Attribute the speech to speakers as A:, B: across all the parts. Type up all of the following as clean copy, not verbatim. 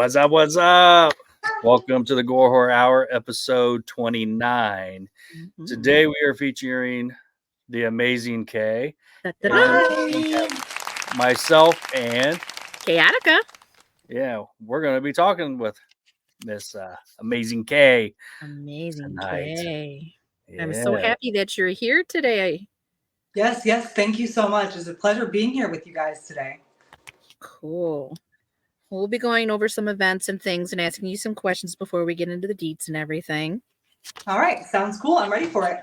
A: What's up? What's up? Welcome to the Gore Horror Hour, episode 29. Today we are featuring the AmazingKay. Myself and
B: Chaotica.
A: Yeah, we're going to be talking with Miss AmazingKay.
B: AmazingKay.
A: Yeah.
B: I'm so happy that you're here today.
C: Yes. Thank you so much. It's a pleasure being here with you guys today.
B: Cool. We'll be going over some events and things and asking you some questions before we get into the deets and everything.
C: All right. Sounds cool. I'm ready for it.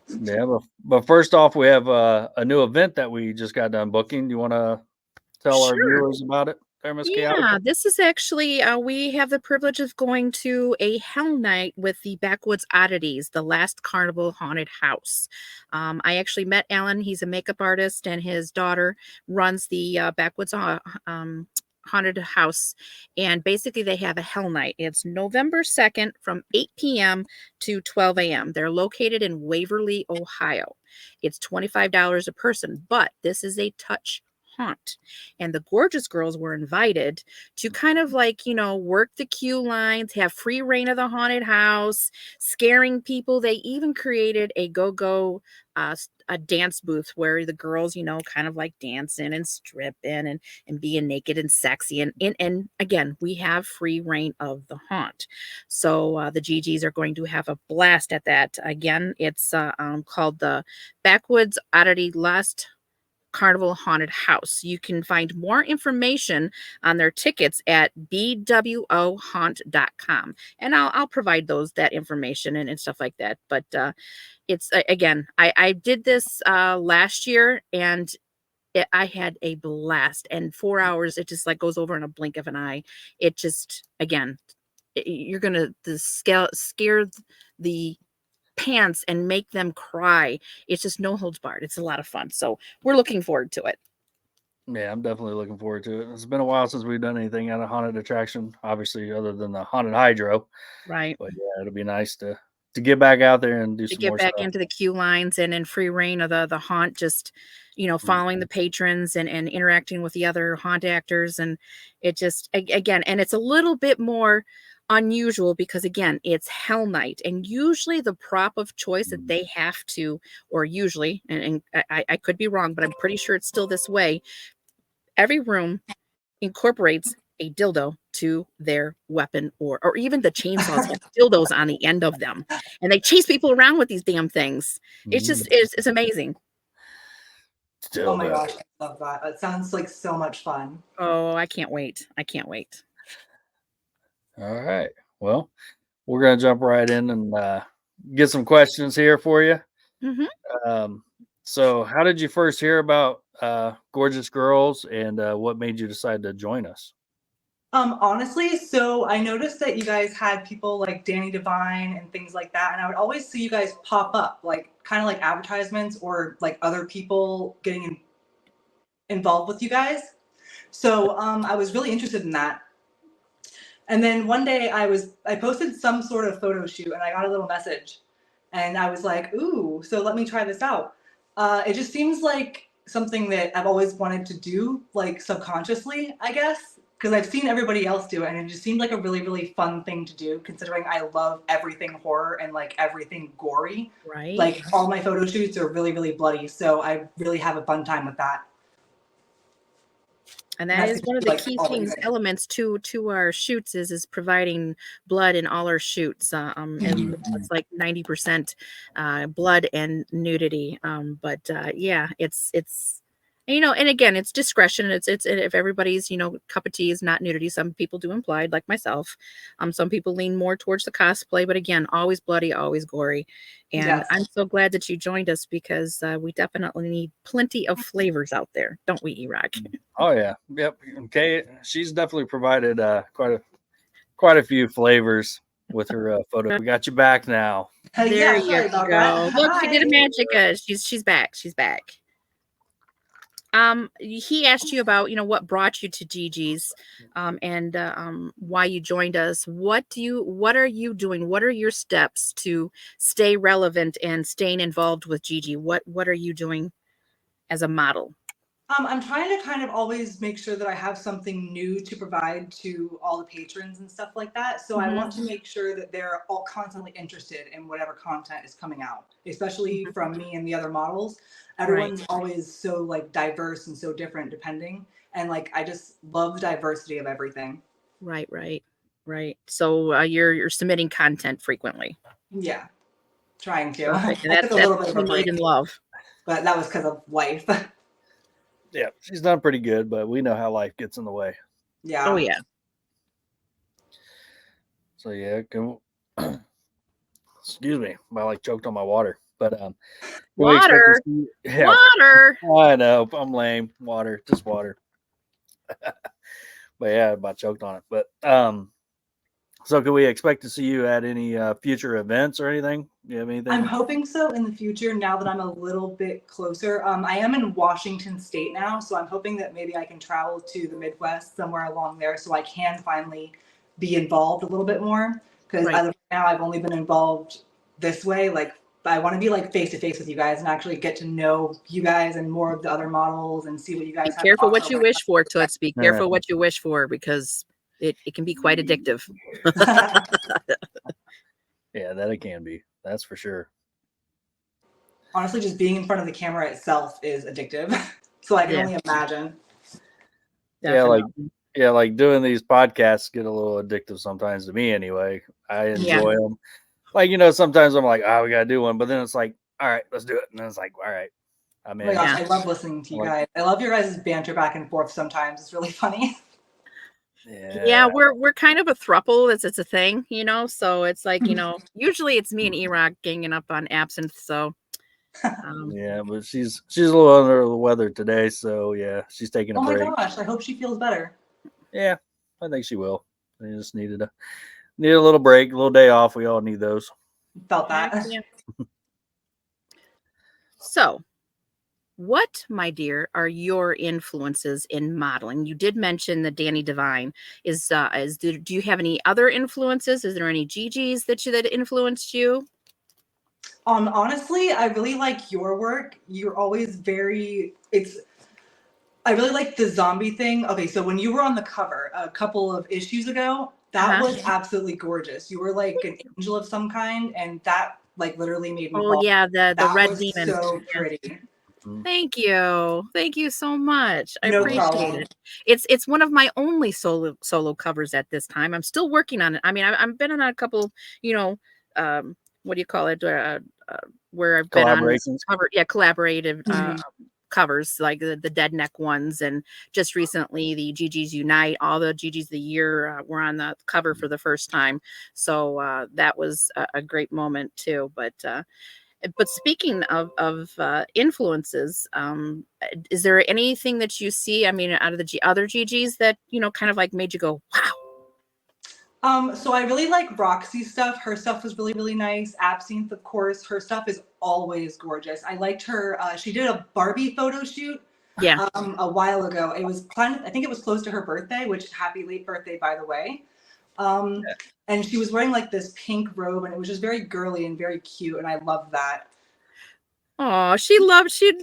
A: Yeah, but first off, we have a new event that we just got done booking. Do you want to tell our viewers about it?
B: Yeah, this is actually, we have the privilege of going to a Hell Night with the Backwoods Oddities, the last carnival haunted house. I actually met Alan. He's a makeup artist, and his daughter runs the Backwoods haunted house, and basically they have a Hell Night. It's November 2nd from 8 p.m. to 12 a.m. They're located in Waverly, Ohio. It's $25 a person, but this is a touch haunt, and the Gorgeous Girls were invited to kind of like, work the queue lines, have free reign of the haunted house, scaring people. They even created a go-go a dance booth where the girls, kind of like dancing and stripping and being naked and sexy. And again, we have free reign of the haunt. So the GGs are going to have a blast at that. Again, it's called the Backwoods Oddity Last Carnival Haunted House. You can find more information on their tickets at bwohaunt.com, and I'll provide that information and stuff like that. But it's again, I did this last year, and I had a blast. And 4 hours, it just like goes over in a blink of an eye. It just, again, you're gonna scare the pants and make them cry. It's just no holds barred. It's a lot of fun. So we're looking forward to it.
A: Yeah, I'm definitely looking forward to it. It's been a while since we've done anything at a haunted attraction, obviously, other than the haunted hydro.
B: Right.
A: But yeah, it'll be nice to get back out there and do some more stuff.
B: To get back into the queue lines and in free reign of the haunt, just, following the patrons and interacting with the other haunt actors. And it just, again, and it's a little bit more unusual because, again, it's Hell Night, and usually the prop of choice that they have to, or usually, and I could be wrong, but I'm pretty sure it's still this way, every room incorporates a dildo to their weapon, or even the chainsaws have dildos on the end of them, and they chase people around with these damn things. It's just it's amazing.
C: Oh my gosh, I love that. That sounds like so much fun.
B: Oh, I can't wait.
A: All right. Well, we're going to jump right in and get some questions here for you. So how did you first hear about Gorgeous Girls, and what made you decide to join us?
C: Honestly, so I noticed that you guys had people like Danny Devine and things like that, and I would always see you guys pop up, like kind of like advertisements or like other people getting involved with you guys. So I was really interested in that. And then one day I posted some sort of photo shoot, and I got a little message, and I was like, ooh, so let me try this out. It just seems like something that I've always wanted to do, like subconsciously, I guess, because I've seen everybody else do it, and it just seemed like a really, really fun thing to do, considering I love everything horror and like everything gory.
B: Right.
C: Like all my photo shoots are really, really bloody, so I really have a fun time with that.
B: And that is one of the key elements to our shoots is providing blood in all our shoots. And it's like 90% blood and nudity. But yeah, it's and again, it's discretion. It's if everybody's cup of tea is not nudity. Some people do implied, like myself. Some people lean more towards the cosplay, but again, always bloody, always gory. And yes. I'm so glad that you joined us, because we definitely need plenty of flavors out there, don't we, eRock?
A: Oh yeah, yep. Okay, she's definitely provided quite a few flavors with her photo. We got you back now.
B: There you go. Look, she did a magic. She's back. She's back. He asked you about, what brought you to GG's, and why you joined us. What are you doing? What are your steps to stay relevant and staying involved with GG? What are you doing as a model?
C: I'm trying to kind of always make sure that I have something new to provide to all the patrons and stuff like that. So I want to make sure that they're all constantly interested in whatever content is coming out, especially from me and the other models. Everyone's always so like diverse and so different depending. And like, I just love the diversity of everything.
B: Right. So you're submitting content frequently.
C: Yeah, trying to.
B: Perfect. And
C: I
B: that's
C: took a little bit of
B: what
C: a
B: we need
C: break,
B: and love.
C: but that was because of life.
A: Yeah, she's done pretty good, but we know how life gets in the way.
C: Yeah.
B: Oh yeah.
A: So yeah, excuse me, I like choked on my water. But
B: Water.
A: Yeah,
B: Water.
A: I know I'm lame. Water, just water. But yeah, I about choked on it. But so can we expect to see you at any future events or anything? You have anything?
C: I'm hoping so in the future now that I'm a little bit closer. I am in Washington State now, so I'm hoping that maybe I can travel to the Midwest somewhere along there so I can finally be involved a little bit more. Because as of now, I've only been involved this way. Like, I want to be like face to face with you guys and actually get to know you guys and more of the other models and see what you guys have.
B: Be careful what you wish for, Toots. Be careful what you wish for, because it can be quite addictive.
A: Yeah, that it can be. That's for sure.
C: Honestly, just being in front of the camera itself is addictive. So I can only imagine.
B: Definitely.
A: Like doing these podcasts get a little addictive sometimes to me anyway. I enjoy them. Like, sometimes I'm like, oh, we gotta do one, but then it's like, all right, let's do it. And then it's like, all right. I mean,
C: oh my gosh, I love listening to you guys. I love your guys' banter back and forth sometimes. It's really funny.
B: Yeah, we're kind of a throuple. It's a thing, so it's like, usually it's me and eRock ganging up on Absinthe. So
A: yeah, but she's a little under the weather today, so yeah, she's taking a break.
C: Oh my gosh, I hope she feels better.
A: Yeah, I think she will. They just need a little break, a little day off. We all need those.
C: Felt that.
B: Yeah. So, what, my dear, are your influences in modeling? You did mention the Danny Devine. Do you have any other influences? Is there any GGs that influenced you?
C: Honestly, I really like your work. You're always I really like the zombie thing. Okay, so when you were on the cover a couple of issues ago, that was absolutely gorgeous. You were like an angel of some kind, and that like literally made me fall.
B: Oh yeah, the red demon.
C: So pretty.
B: Thank you so much. I
C: No
B: appreciate
C: problem.
B: it. It's one of my only solo covers at this time. I'm still working on it. I mean, I've been on a couple, what do you call it, where I've been on this cover, collaborative covers, like the Dead Neck ones, and just recently the GGs Unite. All the GGs of the year were on the cover for the first time, so that was a great moment too. But speaking of influences, is there anything that you see, I mean, out of the other GGs that, kind of like made you go, wow?
C: So I really like Roxy's stuff. Her stuff was really, really nice. Absinthe, of course. Her stuff is always gorgeous. I liked her. She did a Barbie photo shoot a while ago. It was I think it was close to her birthday, which happy late birthday, by the way. And she was wearing like this pink robe, and it was just very girly and very cute, and I loved that.
B: Oh, she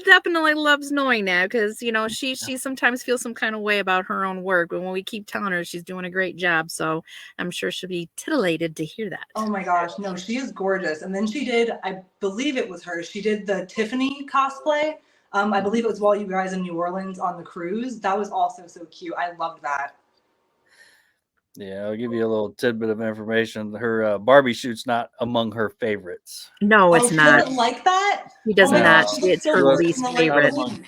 B: definitely loves knowing that, because she sometimes feels some kind of way about her own work, but when we keep telling her she's doing a great job, so I'm sure she'll be titillated to hear that.
C: Oh my gosh, no, she is gorgeous. And then she did, I believe it was her, she did the Tiffany cosplay. I believe it was while you guys in New Orleans on the cruise. That was also so cute. I loved that.
A: Yeah, I'll give you a little tidbit of information. Her Barbie shoot's not among her favorites.
B: No, it's not.
C: She doesn't like that?
B: She does not. It's her least favorite.
A: It's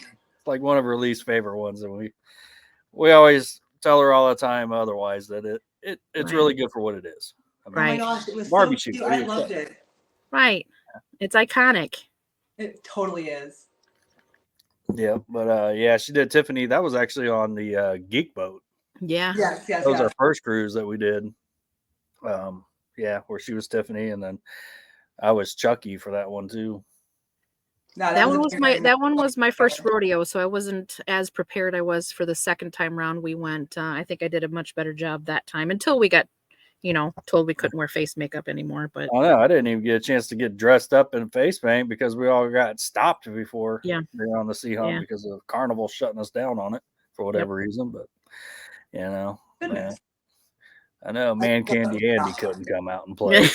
A: like one of her least favorite ones, and we always tell her all the time otherwise that it's really good for what it is.
C: I mean, oh my gosh, it was
A: Barbie
C: so cute.
A: shoot.
C: I loved it.
B: Right. It's iconic.
C: It totally is.
A: Yeah, but yeah, she did Tiffany. That was actually on the Geek Boat.
B: Yeah.
C: Yes.
A: That was our first cruise that we did. Yeah, where she was Tiffany, and then I was Chucky for that one too.
C: No,
B: that one was my first rodeo, so I wasn't as prepared I was for the second time round we went. I think I did a much better job that time until we got told we couldn't wear face makeup anymore. But
A: I know I didn't even get a chance to get dressed up in face paint because we all got stopped before we were on the sea hump because of Carnival shutting us down on it for whatever reason. But man, I know Man Candy Andy couldn't come out and play.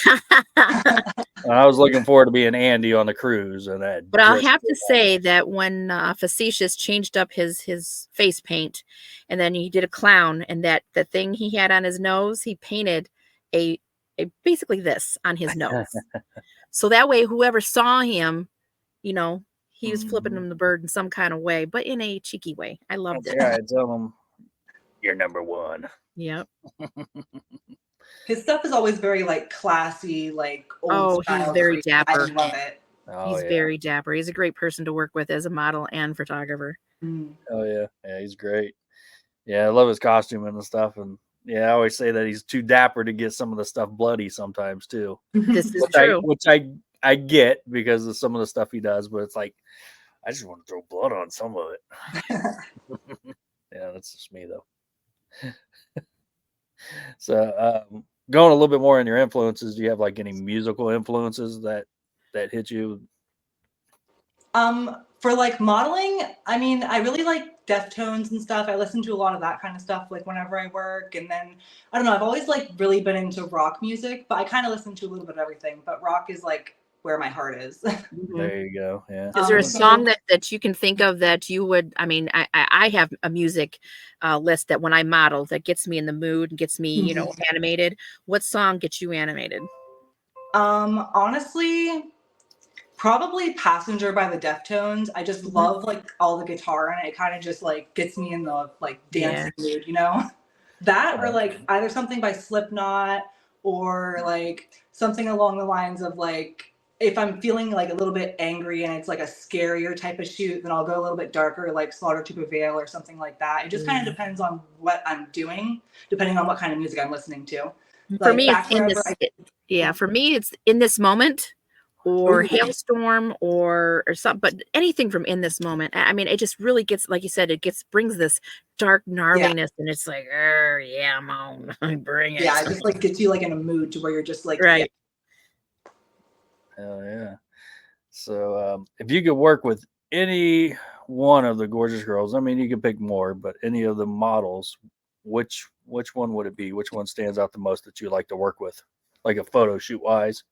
A: I was looking forward to being Andy on the cruise,
B: but I'll have to say that when Facetious changed up his face paint, and then he did a clown, and that the thing he had on his nose, he painted a basically this on his nose, so that way whoever saw him, he was flipping him the bird in some kind of way, but in a cheeky way. I loved it.
A: Yeah, I tell him, "You're number one."
B: Yep.
C: His stuff is always very like classy, like old style.
B: He's very dapper.
C: I love it.
B: He's very dapper. He's a great person to work with as a model and photographer.
A: Oh yeah, he's great. Yeah, I love his costume and the stuff, and I always say that he's too dapper to get some of the stuff bloody sometimes too.
B: This is true.
A: Which I get because of some of the stuff he does, but it's like I just want to throw blood on some of it. Yeah, that's just me though. So going a little bit more in your influences, do you have like any musical influences that hit you?
C: For like modeling, I mean, I really like Deftones and stuff. I listen to a lot of that kind of stuff like whenever I work. And then I don't know, I've always like really been into rock music, but I kind of listen to a little bit of everything, but rock is like where my heart is.
A: There you go. Yeah.
B: Is there a song that you can think of that you would, I mean, I have a music list that when I model that gets me in the mood and gets me, animated. What song gets you animated?
C: Honestly, probably Passenger by the Deftones. I just love like all the guitar in it. It kind of just like gets me in the like dancing mood, that or like either something by Slipknot or like something along the lines of like, if I'm feeling like a little bit angry and it's like a scarier type of shoot, then I'll go a little bit darker, like Slaughter to Prevail or something like that. It just kind of depends on what I'm doing, depending on what kind of music I'm listening to.
B: For me, it's in this. For me, it's In This Moment or Hailstorm or something, but anything from In This Moment. I mean, it just really gets, like you said, brings this dark gnarliness, and it's like, I'm on, bring it.
C: Yeah, it just like gets you like in a mood to where you're just like,
B: right.
A: Hell yeah. So if you could work with any one of the gorgeous girls, I mean, you could pick more, but any of the models, which one would it be? Which one stands out the most that you like to work with, like a photo shoot wise?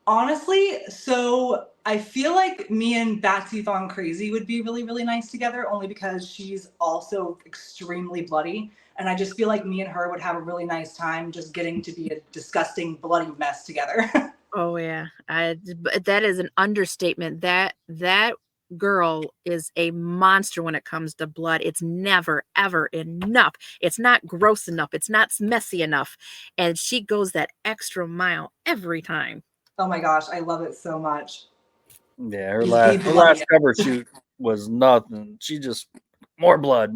C: Honestly, so I feel like me and Batsy Von Crazy would be really, really nice together, only because she's also extremely bloody. And I just feel like me and her would have a really nice time just getting to be a disgusting, bloody mess together.
B: Oh, yeah. That is an understatement. That girl is a monster when it comes to blood. It's never, ever enough. It's not gross enough. It's not messy enough. And she goes that extra mile every time.
C: Oh my gosh, I love it so much.
A: Yeah, her last cover shoot was nothing. She just more blood.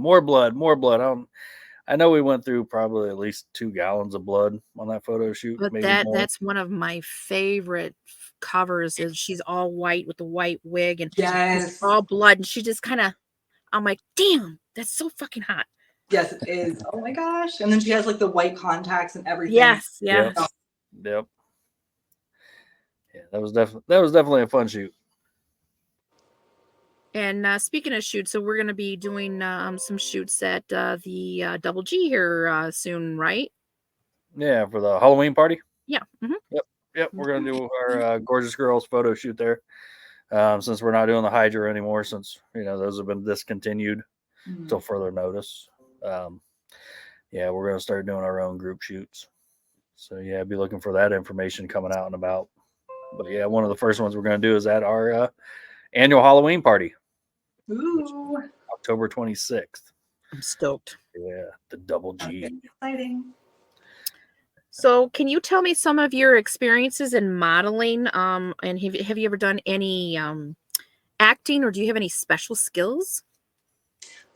A: I know we went through probably at least 2 gallons of blood on that photo shoot.
B: But that's one of my favorite covers. Is she's all white with the white wig and it's all blood, and she just kind of, I'm like, damn, that's so fucking hot.
C: Yes, it is. Oh my gosh! And then she has like the white contacts and everything.
B: Yes, yeah.
A: Yep. Yeah, that was definitely a fun shoot.
B: And speaking of shoots, so we're going to be doing some shoots at the Double G here soon, right?
A: Yeah, for the Halloween party.
B: Yeah.
A: Yep. We're going to do our gorgeous girls photo shoot there. Since we're not doing the Hydra anymore, since those have been discontinued until further notice. We're going to start doing our own group shoots. So be looking for that information coming out and about. But one of the first ones we're going to do is at our annual Halloween party.
C: Ooh.
A: October 26th.
B: I'm stoked.
A: Yeah, the Double G.
C: Exciting.
B: So can you tell me some of your experiences in modeling? And have you ever done any acting, or do you have any special skills?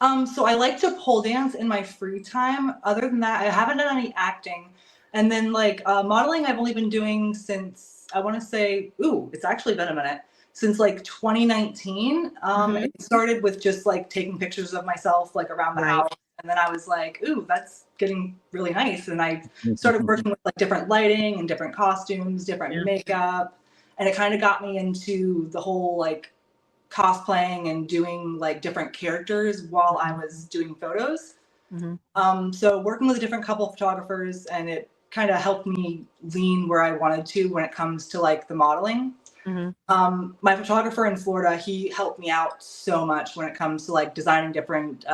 C: So I like to pole dance in my free time. Other than that, I haven't done any acting. And then like modeling, I've only been doing since, I want to say, it's actually been a minute. Since like 2019. It started with just like taking pictures of myself like around the house And then I was like, ooh, that's getting really nice. And I started working with like different lighting and different costumes, different makeup. And it kind of got me into the whole like cosplaying and doing like different characters while I was doing photos. So working with a different couple of photographers, and it kind of helped me lean where I wanted to when it comes to like the modeling. My photographer in Florida, he helped me out so much when it comes to like designing different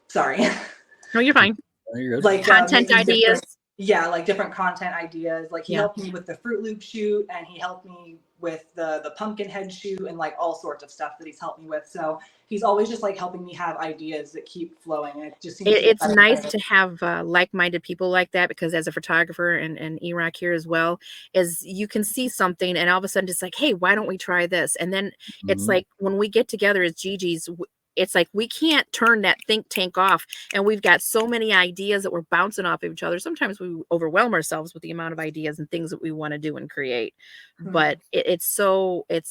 C: sorry.
B: No, you're fine.
C: Like
B: content ideas.
C: Like different content ideas. Like he helped me with the Fruit Loop shoot, and he helped me with the pumpkin head shoot, and like all sorts of stuff that he's helped me with. So he's always just like helping me have ideas that keep flowing. And it just seems
B: it's nice to have like-minded people like that, because as a photographer and eRock here as well, is you can see something and all of a sudden it's like, hey, why don't we try this? And then it's like when we get together as Gigi's, it's like we can't turn that think tank off, and we've got so many ideas that we're bouncing off of each other. Sometimes we overwhelm ourselves with the amount of ideas and things that we want to do and create, but it's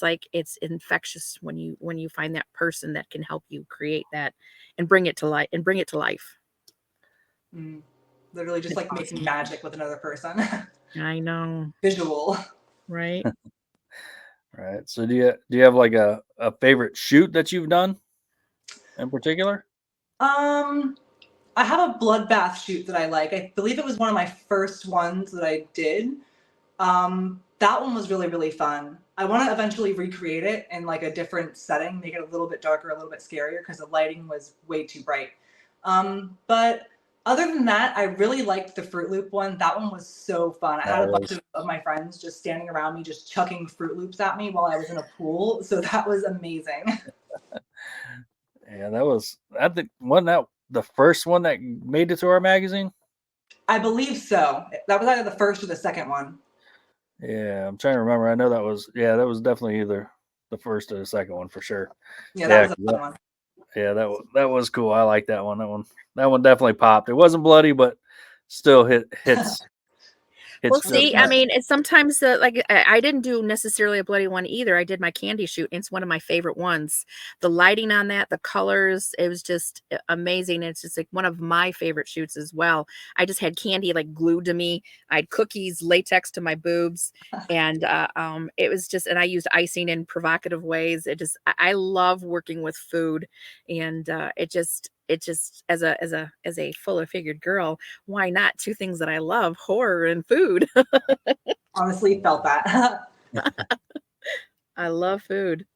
B: like it's infectious when you find that person that can help you create that and bring it to life.
C: Literally just like making magic with another person.
B: I know.
C: Visual.
B: Right.
A: Right. So do you have like a favorite shoot that you've done in particular?
C: I have a bloodbath shoot that I like. I believe it was one of my first ones that I did. That one was really, really fun. I want to eventually recreate it in like a different setting, make it a little bit darker, a little bit scarier, because the lighting was way too bright. But other than that, I really liked the Fruit Loop one. That one was so fun. I had a bunch of my friends just standing around me, just chucking Fruit Loops at me while I was in a pool. So that was amazing.
A: Yeah, that was, I think, wasn't that the first one that made it to our magazine?
C: I believe so. That was either the first or the second one.
A: Yeah, I'm trying to remember. I know that was definitely either the first or the second one for sure.
C: Yeah, that was a fun one.
A: Yeah, that was cool. I like that one. That one definitely popped. It wasn't bloody, but still hits.
B: Well, see, I mean, it's sometimes like I didn't do necessarily a bloody one either. I did my candy shoot. It's one of my favorite ones. The lighting on that, the colors, it was just amazing. It's just like one of my favorite shoots as well. I just had candy like glued to me. I had cookies, latex to my boobs, and it was just, and I used icing in provocative ways. I love working with food, and it just as a fuller figured girl, why not two things that I love, horror and food?
C: Honestly, felt that.
B: I love food.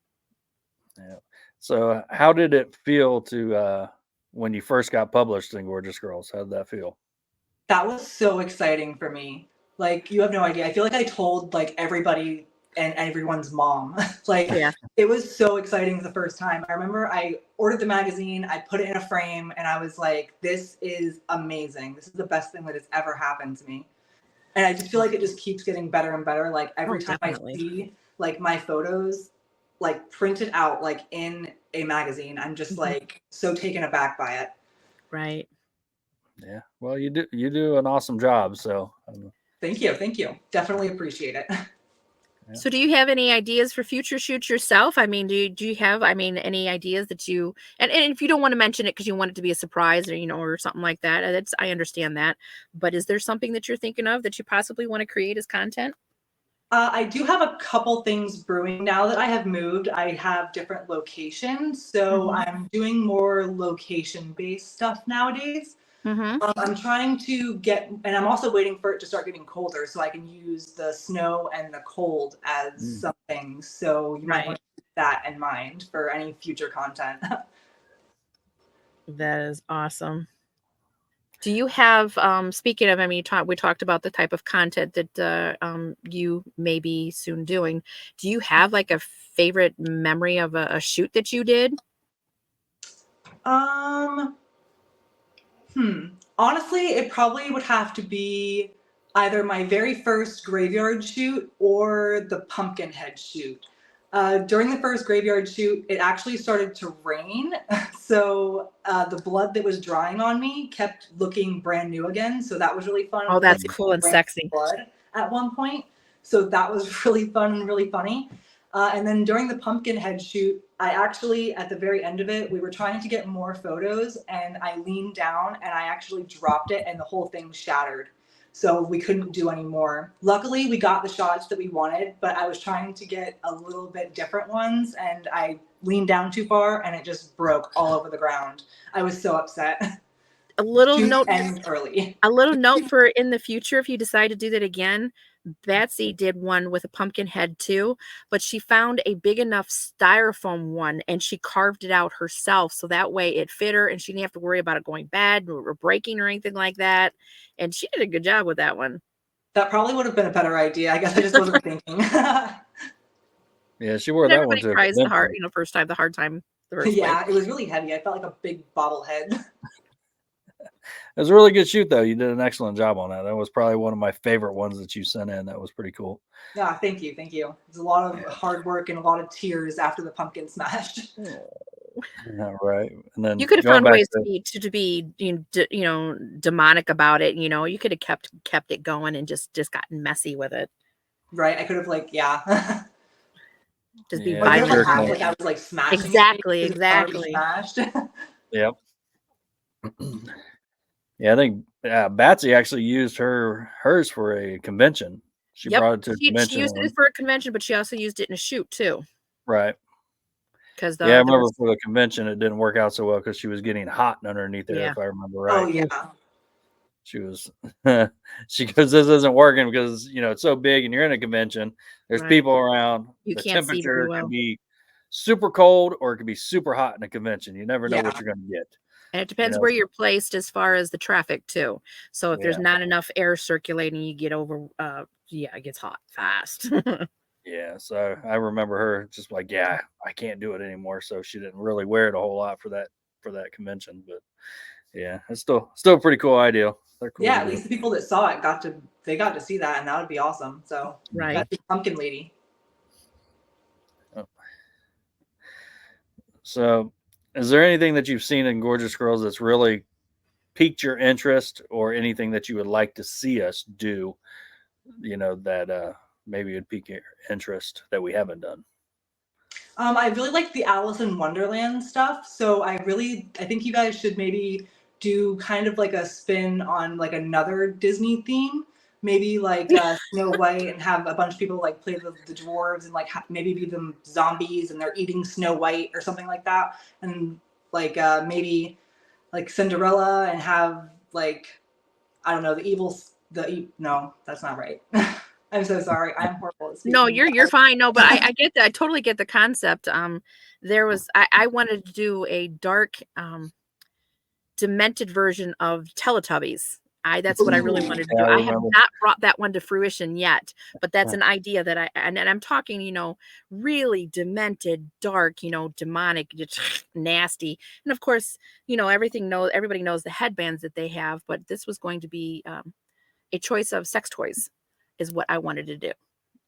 A: Yeah. So how did it feel to when you first got published in Gorgeous Girls? How did that feel?
C: That was so exciting for me. Like, you have no idea. I feel like I told like everybody and everyone's mom. Like, it was so exciting the first time. I remember I ordered the magazine, I put it in a frame, and I was like, this is amazing. This is the best thing that has ever happened to me. And I just feel like it just keeps getting better and better. Like every time I see like my photos like printed out like in a magazine, I'm just like so taken aback by it.
B: Right.
A: Yeah. Well, you do an awesome job. So
C: thank you. Definitely appreciate it.
B: So do you have any ideas for future shoots yourself? I mean, do you have, any ideas that you, and if you don't want to mention it because you want it to be a surprise or, or something like that, I understand that. But is there something that you're thinking of that you possibly want to create as content?
C: I do have a couple things brewing now that I have moved. I have different locations. So I'm doing more location-based stuff nowadays. I'm trying to get, and I'm also waiting for it to start getting colder so I can use the snow and the cold as something. So you might want to keep that in mind for any future content.
B: That is awesome. Do you have, speaking of, we talked about the type of content that you may be soon doing. Do you have like a favorite memory of a shoot that you did?
C: Honestly, it probably would have to be either my very first graveyard shoot or the pumpkin head shoot. During the first graveyard shoot, it actually started to rain. So the blood that was drying on me kept looking brand new again. So that was really fun.
B: Oh, that's cool and sexy.
C: Blood at one point. So that was really fun and really funny. And then during the pumpkin head shoot, I actually, at the very end of it, we were trying to get more photos and I leaned down and I actually dropped it and the whole thing shattered. So we couldn't do any more. Luckily, we got the shots that we wanted, but I was trying to get a little bit different ones and I leaned down too far and it just broke all over the ground. I was so upset.
B: A little
C: Shoot
B: note
C: ended early.
B: A little note for in the future, if you decide to do that again, Betsy did one with a pumpkin head too, but she found a big enough styrofoam one and she carved it out herself. So that way it fit her and she didn't have to worry about it going bad or breaking or anything like that. And she did a good job with that one.
C: That probably would have been a better idea. I guess I just wasn't thinking.
A: Yeah, she wore
B: But
A: that one
B: everybody
A: to a
B: tries the hard,
A: convention.
B: first time, the hard time the first way.
C: Yeah, it was really heavy. I felt like a big bobblehead.
A: It was a really good shoot, though. You did an excellent job on that. That was probably one of my favorite ones that you sent in. That was pretty cool.
C: Yeah, thank you, thank you. It's a lot of hard work and a lot of tears after the pumpkin smashed.
A: Yeah, right. And then
B: You could have
A: going
B: found
A: back
B: ways
A: to
B: to be demonic about it. You could have kept it going and just gotten messy with it.
C: Right, I could have
B: Just be
A: Yeah,
C: I could have
A: jerking
B: violent.
A: it.
C: I was like smashing
B: Exactly,
C: it because it's already
B: exactly.
C: smashed.
A: Yep. Yeah, I think Batsy actually used hers for a convention. She
B: Yep,
A: brought it to a
B: she
A: convention.
B: used it for a convention, but she also used it in a shoot too.
A: Right.
B: Because
A: Yeah, I
B: there
A: remember
B: was
A: for the convention it didn't work out so well because she was getting hot underneath there,
B: yeah.
A: if I remember
C: Oh
A: right.
C: yeah.
A: She was she goes, this isn't working because it's so big and you're in a convention. There's
B: Right.
A: people around.
B: You
A: The
B: can't see very
A: temperature
B: well.
A: can be super cold or it can be super hot in a convention. You never know what
C: Yeah.
A: you're gonna get.
B: And it depends where you're placed as far as the traffic too. So if there's
A: Yeah.
B: not enough air circulating, you get over it gets hot fast.
A: Yeah. So I remember her just like, yeah, I can't do it anymore. So she didn't really wear it a whole lot for that convention. But yeah, it's still a pretty cool idea. They're cool
C: Yeah,
A: to
C: at
A: do.
C: least the people that saw it got to see that and that would be awesome. So
B: Right.
C: that's the pumpkin lady.
A: So is there anything that you've seen in Gorgeous Girls that's really piqued your interest or anything that you would like to see us do, that maybe would pique your interest that we haven't done?
C: I really like the Alice in Wonderland stuff. So I think you guys should maybe do kind of like a spin on like another Disney theme. Maybe like Snow White and have a bunch of people like play the dwarves and like maybe be them zombies and they're eating Snow White or something like that. And like maybe like Cinderella and have like, I don't know, no, that's not right. I'm so sorry. I'm horrible at speaking.
B: No, you're fine. No, but I get that. I totally get the concept. I wanted to do a dark, demented version of Teletubbies. That's what I really wanted to
A: Yeah,
B: do.
A: I
B: I have
A: remember.
B: not brought that one to fruition yet, but that's an idea that and I'm talking, really demented, dark, demonic, just nasty. And of course, everybody knows the headbands that they have, but this was going to be a choice of sex toys is what I wanted to do.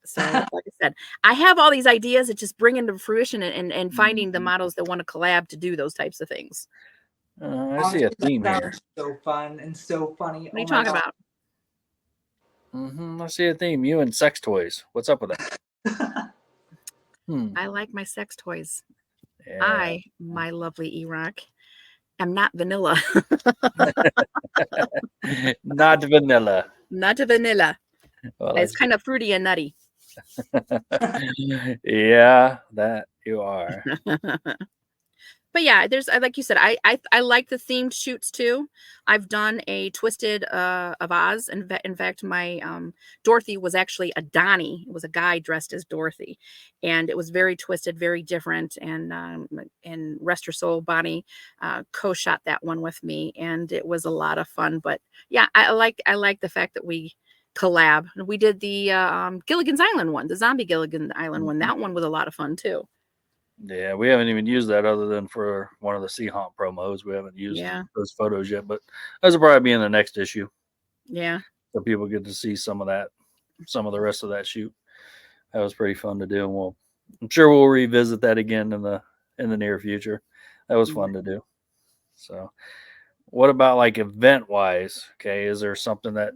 B: So, like I said, I have all these ideas that just bring into fruition and finding the models that want to collab to do those types of things.
A: I see a
C: Honestly,
A: theme
C: that
A: here.
C: sounds so fun and so funny.
B: What are you
C: Oh my
B: talking
C: god.
B: about?
A: I see a theme. You and sex toys. What's up with that?
B: I like my sex toys.
A: Yeah.
B: My lovely eRock, am not vanilla.
A: Not vanilla.
B: Not a vanilla.
A: Well,
B: It's kind of fruity and nutty.
A: yeah, that you are.
B: But yeah, like you said, I like the themed shoots too. I've done a twisted of Oz. In fact, my Dorothy was actually a Donnie. It was a guy dressed as Dorothy, and it was very twisted, very different. And rest her soul, Bonnie co-shot that one with me, and it was a lot of fun. But yeah, I like the fact that we collab. We did the Gilligan's Island one, the zombie Gilligan Island one. That one was a lot of fun too.
A: Yeah, we haven't even used that other than for one of the Sea Haunt promos. We haven't used those photos yet, but those will probably be in the next issue.
B: Yeah.
A: So people get to see some of the rest of that shoot. That was pretty fun to do. And I'm sure we'll revisit that again in the near future. That was fun to do. So what about like event wise? Okay. Is there something that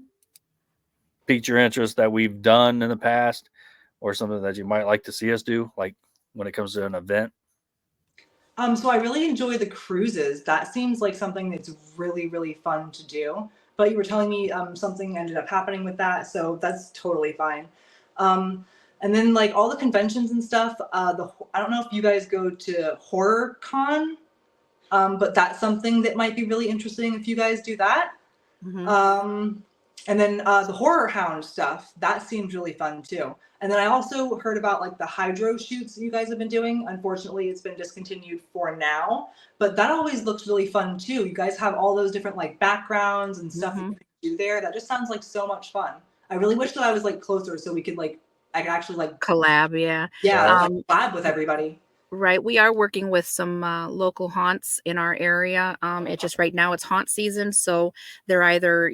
A: piqued your interest that we've done in the past or something that you might like to see us do, like when it comes to an event?
C: So I really enjoy the cruises. That seems like something that's really, really fun to do. But you were telling me something ended up happening with that, so that's totally fine. And then like all the conventions and stuff. I don't know if you guys go to Horror Con, but that's something that might be really interesting if you guys do that. And then the Horror Hound stuff, that seems really fun too. And then I also heard about like the hydro shoots that you guys have been doing. Unfortunately, it's been discontinued for now, but that always looks really fun too. You guys have all those different like backgrounds and stuff that you can do there. That just sounds like so much fun. I really wish that I was like closer so we could like, I could actually like
B: collab.
C: Yeah, collab with everybody.
B: Right. We are working with some local haunts in our area. It just right now it's haunt season. So they're either,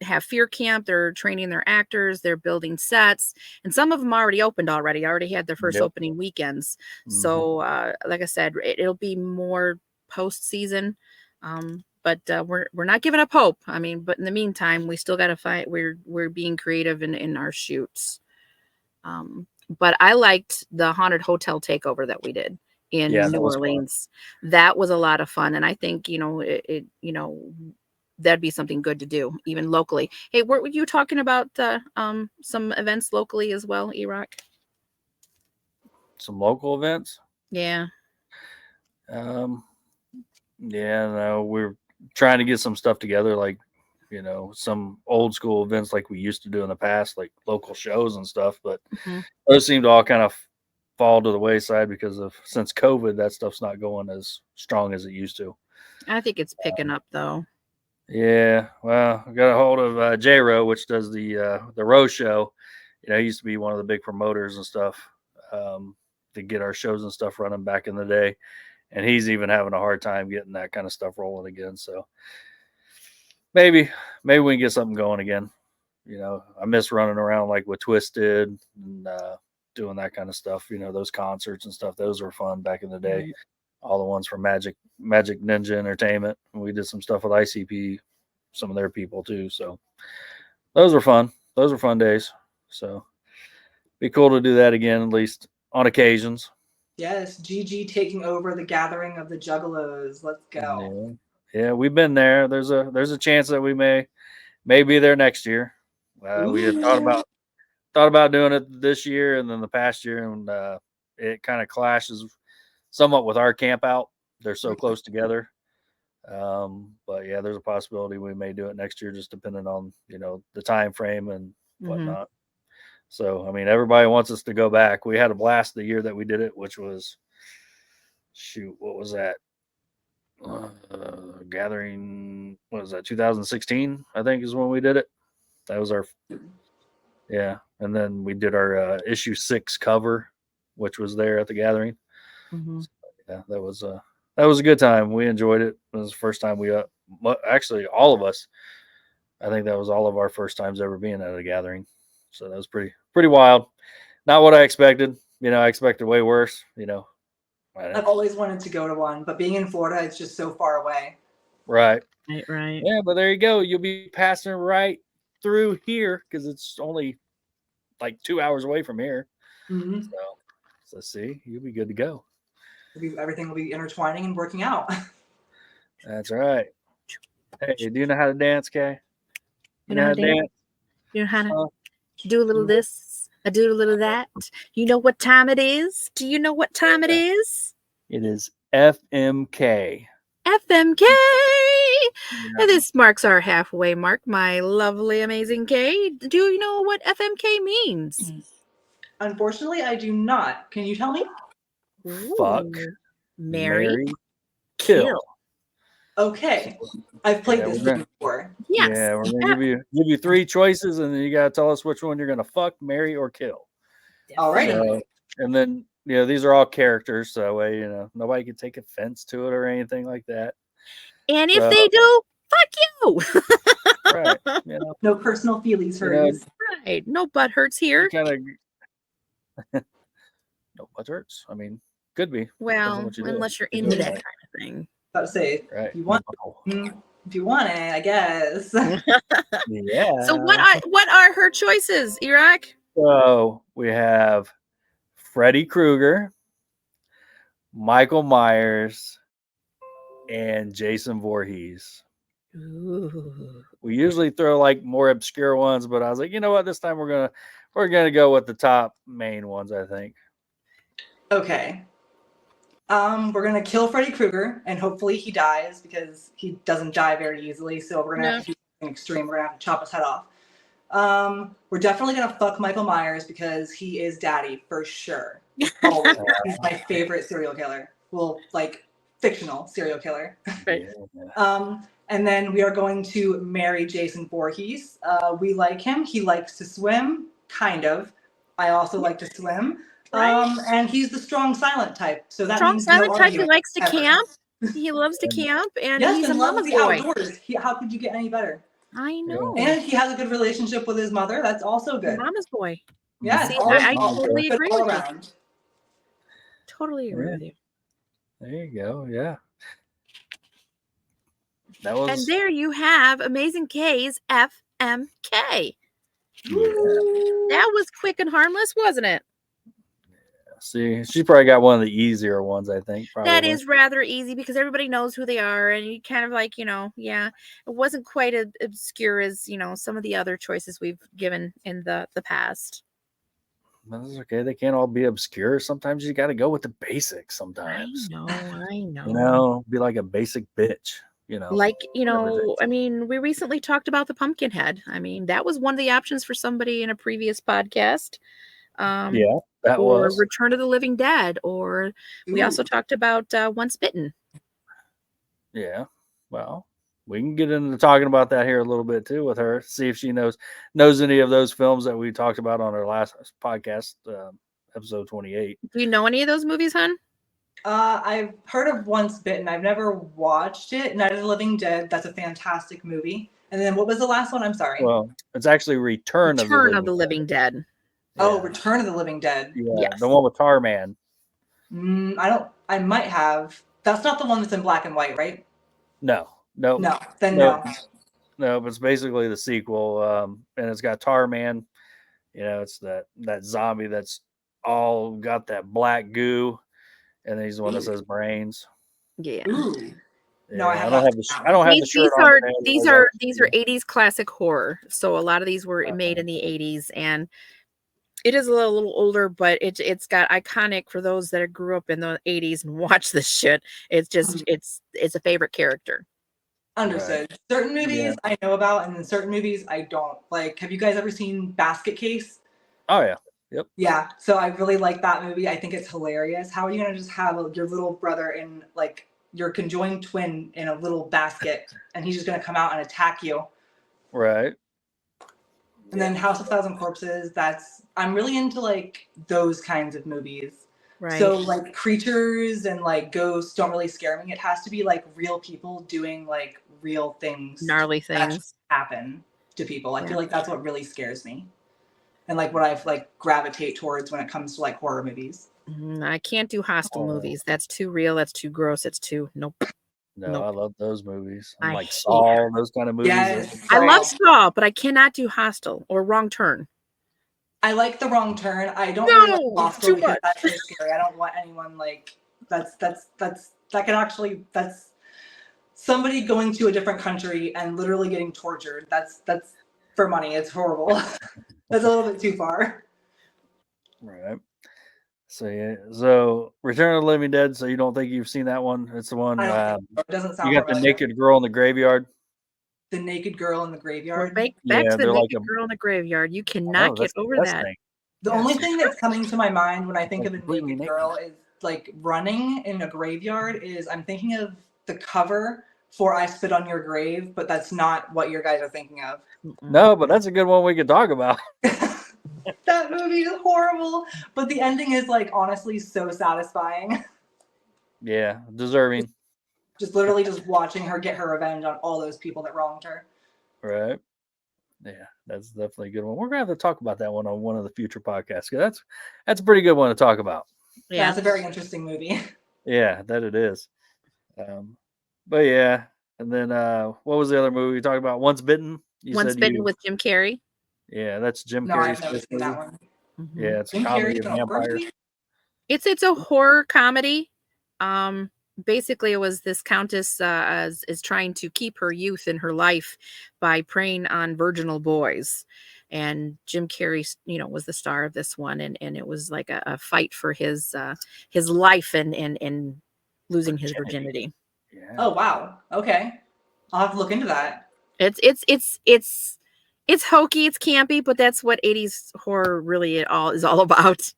B: have fear camp, they're training their actors, they're building sets, and some of them already opened already had their first opening weekends. So like I said, it'll be more post season. But we're not giving up hope. I mean, but in the meantime, we still got to fight. We're being creative in our shoots. But I liked the haunted hotel takeover that we did in New Orleans. That was a lot of fun. And I think, that'd be something good to do even locally. Hey, were you talking about some events locally as well, eRock?
A: Some local events?
B: Yeah.
A: No, we're trying to get some stuff together, like, some old school events like we used to do in the past, like local shows and stuff. But those seem to all kind of fall to the wayside because since COVID, that stuff's not going as strong as it used to.
B: I think it's picking up though.
A: Yeah, well, I got a hold of J-Ro, which does the Row Show. He used to be one of the big promoters and stuff to get our shows and stuff running back in the day, and he's even having a hard time getting that kind of stuff rolling again. So maybe we can get something going again. I miss running around like with Twisted and doing that kind of stuff. Those concerts and stuff. Those were fun back in the day. Right. All the ones from Magic Ninja Entertainment. We did some stuff with ICP, some of their people too. So those were fun. Those were fun days. So be cool to do that again, at least on occasions.
C: Yes, GG taking over the gathering of the Juggalos. Let's go.
A: Yeah, we've been there. There's a chance that we may be there next year. We had thought about doing it this year and then the past year, and it kind of clashes somewhat with our camp out. They're so close together. But yeah, there's a possibility we may do it next year, just depending on the time frame and whatnot. So I mean, everybody wants us to go back. We had a blast the year that we did it, which was what was that? Gathering, what was that, 2016 I think is when we did it. That was our and then we did our issue 6 cover, which was there at the gathering. So, yeah, that was a good time. We enjoyed it. It was the first time we actually all of us, I think that was all of our first times ever being at a gathering. So that was pretty wild. Not what I expected. I expected way worse.
C: I've always wanted to go to one, but being in Florida, it's just so far away.
A: Right.
B: Yeah,
A: but there you go. You'll be passing right through here because it's only like 2 hours away from here. So see, you'll be good to go.
C: Everything will be intertwining and working out.
A: That's right. Hey, do you know how to dance, Kay?
B: You know how to dance? You know how to do a little this, I do a little that. You know what time it is? Do you know what time it is?
A: It is FMK.
B: FMK! And this marks our halfway mark, my lovely AmazingKay. Do you know what FMK means?
C: Unfortunately, I do not. Can you tell me?
A: Fuck, marry, kill.
C: Okay, I've played this game before.
B: Yes.
A: Yeah, we're gonna give you 3 choices, and then you gotta tell us which one you're gonna fuck, marry, or kill.
C: All right.
A: And then these are all characters, so that way nobody can take offense to it or anything like that.
B: And if they do, fuck
A: you. Right.
C: No personal feelings hurt.
B: Right. No butt hurts here.
A: No butt hurts. I mean, could be.
B: Well, unless you're into that kind of thing.
C: About to say, right. If you want it, I guess.
A: Yeah.
B: So what are her choices, eRock?
A: So we have Freddy Krueger, Michael Myers, and Jason Voorhees.
B: Ooh.
A: We usually throw like more obscure ones, but I was like, you know what? This time we're gonna go with the top main ones, I think.
C: Okay. We're gonna kill Freddy Krueger, and hopefully he dies because he doesn't die very easily. So we're gonna have to do something extreme. We're gonna have to chop his head off. We're definitely gonna fuck Michael Myers because he is daddy for sure. Always. He's my favorite serial killer. Well, like fictional serial killer.
B: Right.
C: And then we are going to marry Jason Voorhees. We like him. He likes to swim, kind of. I also like to swim.
B: Right.
C: And he's the strong silent type. So that
B: Strong
C: means
B: silent
C: no
B: type. He
C: arguing
B: likes to
C: ever.
B: camp. He loves to camp, and
C: Yes,
B: he's
C: and
B: a
C: loves
B: mama's
C: the
B: boy.
C: outdoors. How could you get any better?
B: I know.
C: And he has a good relationship with his mother. That's also good.
B: Mama's boy.
C: Yeah,
B: See,
C: all
B: I
C: all
B: totally
C: good
B: agree
C: all
B: with you.
C: around.
B: Totally agree with you.
A: There you go. Yeah. That was.
B: And there you have AmazingKay's FMK. That was quick and harmless, wasn't it?
A: See, she probably got one of the easier ones, I think. Probably.
B: That is rather easy because everybody knows who they are, and you kind of like, yeah, it wasn't quite as obscure as, some of the other choices we've given in the past.
A: That's okay. They can't all be obscure. Sometimes you got to go with the basics. Sometimes.
B: I know.
A: You know, be like a basic bitch. You know.
B: Like, I mean, we recently talked about the Pumpkinhead. I mean, that was one of the options for somebody in a previous podcast.
A: Yeah, that
B: or
A: was
B: Return of the Living Dead, or we also talked about Once Bitten.
A: Yeah. Well, we can get into talking about that here a little bit too with her. See if she knows any of those films that we talked about on our last podcast, episode 28.
B: Do you know any of those movies, hon?
C: I've heard of Once Bitten. I've never watched it. Night of the Living Dead. That's a fantastic movie. And then what was the last one? I'm sorry.
A: Well, it's actually Return of the
B: Living Dead.
A: Yeah.
C: Oh, Return of the Living Dead.
A: Yeah,
B: yes.
A: The one with Tarman.
C: I might have. That's not the one that's in black and white, right?
A: No.
C: Then no.
A: No, but it's basically the sequel, and it's got Tarman. It's that zombie that's all got that black goo, and he's the one that says brains.
B: Yeah.
C: Ooh.
A: Yeah,
C: No, I
A: don't have the. I don't have the shirt
B: these
A: on.
B: These are 80s classic horror. So a lot of these were made in the 80s, and it is a little older, but it's got iconic for those that grew up in the 80s and watch this shit. It's just it's a favorite character.
C: Understood. Right. Certain movies I know about, and then certain movies I don't. Like, have you guys ever seen Basket Case?
A: Oh yeah. Yep.
C: Yeah. So I really like that movie. I think it's hilarious. How are you gonna just have your little brother in like your conjoined twin in a little basket, and he's just gonna come out and attack you?
A: Right.
C: And then House of Thousand Corpses. I'm really into like those kinds of movies.
B: Right.
C: So like creatures and like ghosts don't really scare me. It has to be like real people doing like real things,
B: gnarly things
C: happen to people. I feel like that's what really scares me, and like what I like gravitate towards when it comes to like horror movies.
B: I can't do Hostel movies. That's too real. That's too gross. It's too nope.
A: I love those movies.
B: I
A: like Saw, those kind of movies.
C: Yes,
B: I love Saw, but I cannot do Hostel or Wrong Turn.
C: I like The Wrong Turn. I don't really like Hostel because that's really scary. I don't want anyone like that's somebody going to a different country and literally getting tortured. That's for money. It's horrible. That's a little bit too far.
A: Right. So Return of the Living Dead. So you don't think you've seen that one? It's the one.
C: It doesn't sound.
A: You got the naked girl in the graveyard.
C: The naked girl in the graveyard.
B: Back to the naked girl in the graveyard. You cannot get over that.
C: The only thing that's coming to my mind when I think of a naked girl is like running in a graveyard. I'm thinking of the cover for I Spit on Your Grave, but that's not what your guys are thinking of.
A: No, but that's a good one we could talk about.
C: That movie is horrible, but the ending is like honestly so satisfying.
A: Yeah, deserving.
C: Just literally just watching her get her revenge on all those people that wronged her.
A: Right. Yeah, that's definitely a good one. We're gonna have to talk about that one on one of the future podcasts. That's a pretty good one to talk about.
C: Yeah, it's a very interesting movie.
A: Yeah, that it is. But yeah, and then what was the other movie you talked about? Once Bitten.
B: Once Bitten with Jim Carrey.
A: Yeah, that's Jim Carrey's
C: I've never seen that one.
A: Yeah, it's a
C: Jim
A: comedy
C: Carrey's
A: of
C: in a horror
A: vampires.
C: movie?
B: It's a horror comedy. Basically, it was this countess is trying to keep her youth in her life by preying on virginal boys, and Jim Carrey, was the star of this one, and it was like a fight for his life and losing his virginity.
A: Yeah.
C: Oh wow. Okay. I'll have to look into that.
B: It's hokey, it's campy, but that's what 80s horror really is all about.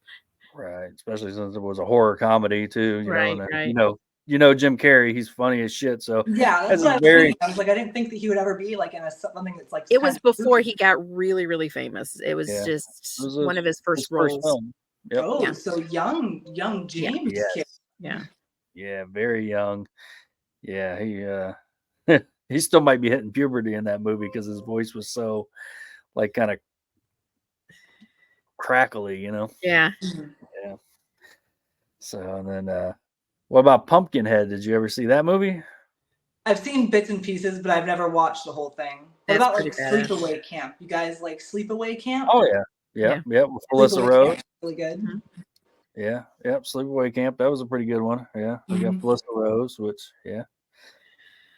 A: Right. Especially since it was a horror comedy too,
B: Right,
A: and
B: right.
A: Jim Carrey, he's funny as shit. So
C: Yeah, that's
A: that's
C: what
A: a
C: I was
A: very
C: thinking. I was like, I didn't think that he would ever be like in something that's like
B: It
C: kind
B: was
C: of
B: before
C: spooky.
B: he got really, really famous. It was
A: yeah. It
B: just
A: was
B: one of his first roles.
A: film. Yep.
C: Oh,
B: Yeah.
C: so young
B: Yeah.
C: James
A: Yes.
C: kid.
B: Yeah.
A: Yeah, very young. Yeah, he he still might be hitting puberty in that movie because his voice was so like kind of crackly,
B: Yeah.
C: Mhm.
A: Yeah. So and then what about Pumpkinhead? Did you ever see that movie?
C: I've seen bits and pieces, but I've never watched the whole thing. What
B: That's
C: about
B: pretty
C: like
B: badass.
C: Sleepaway Camp? You guys like Sleepaway Camp?
A: Oh yeah. Yep,
B: Yeah.
A: yep, with Melissa
C: Sleepaway
A: Rose.
C: Camp, really good.
B: Mhm.
A: Yeah, yep, Sleepaway Camp. That was a pretty good one. Yeah, we got
C: Mhm.
A: Melissa Rose, which yeah.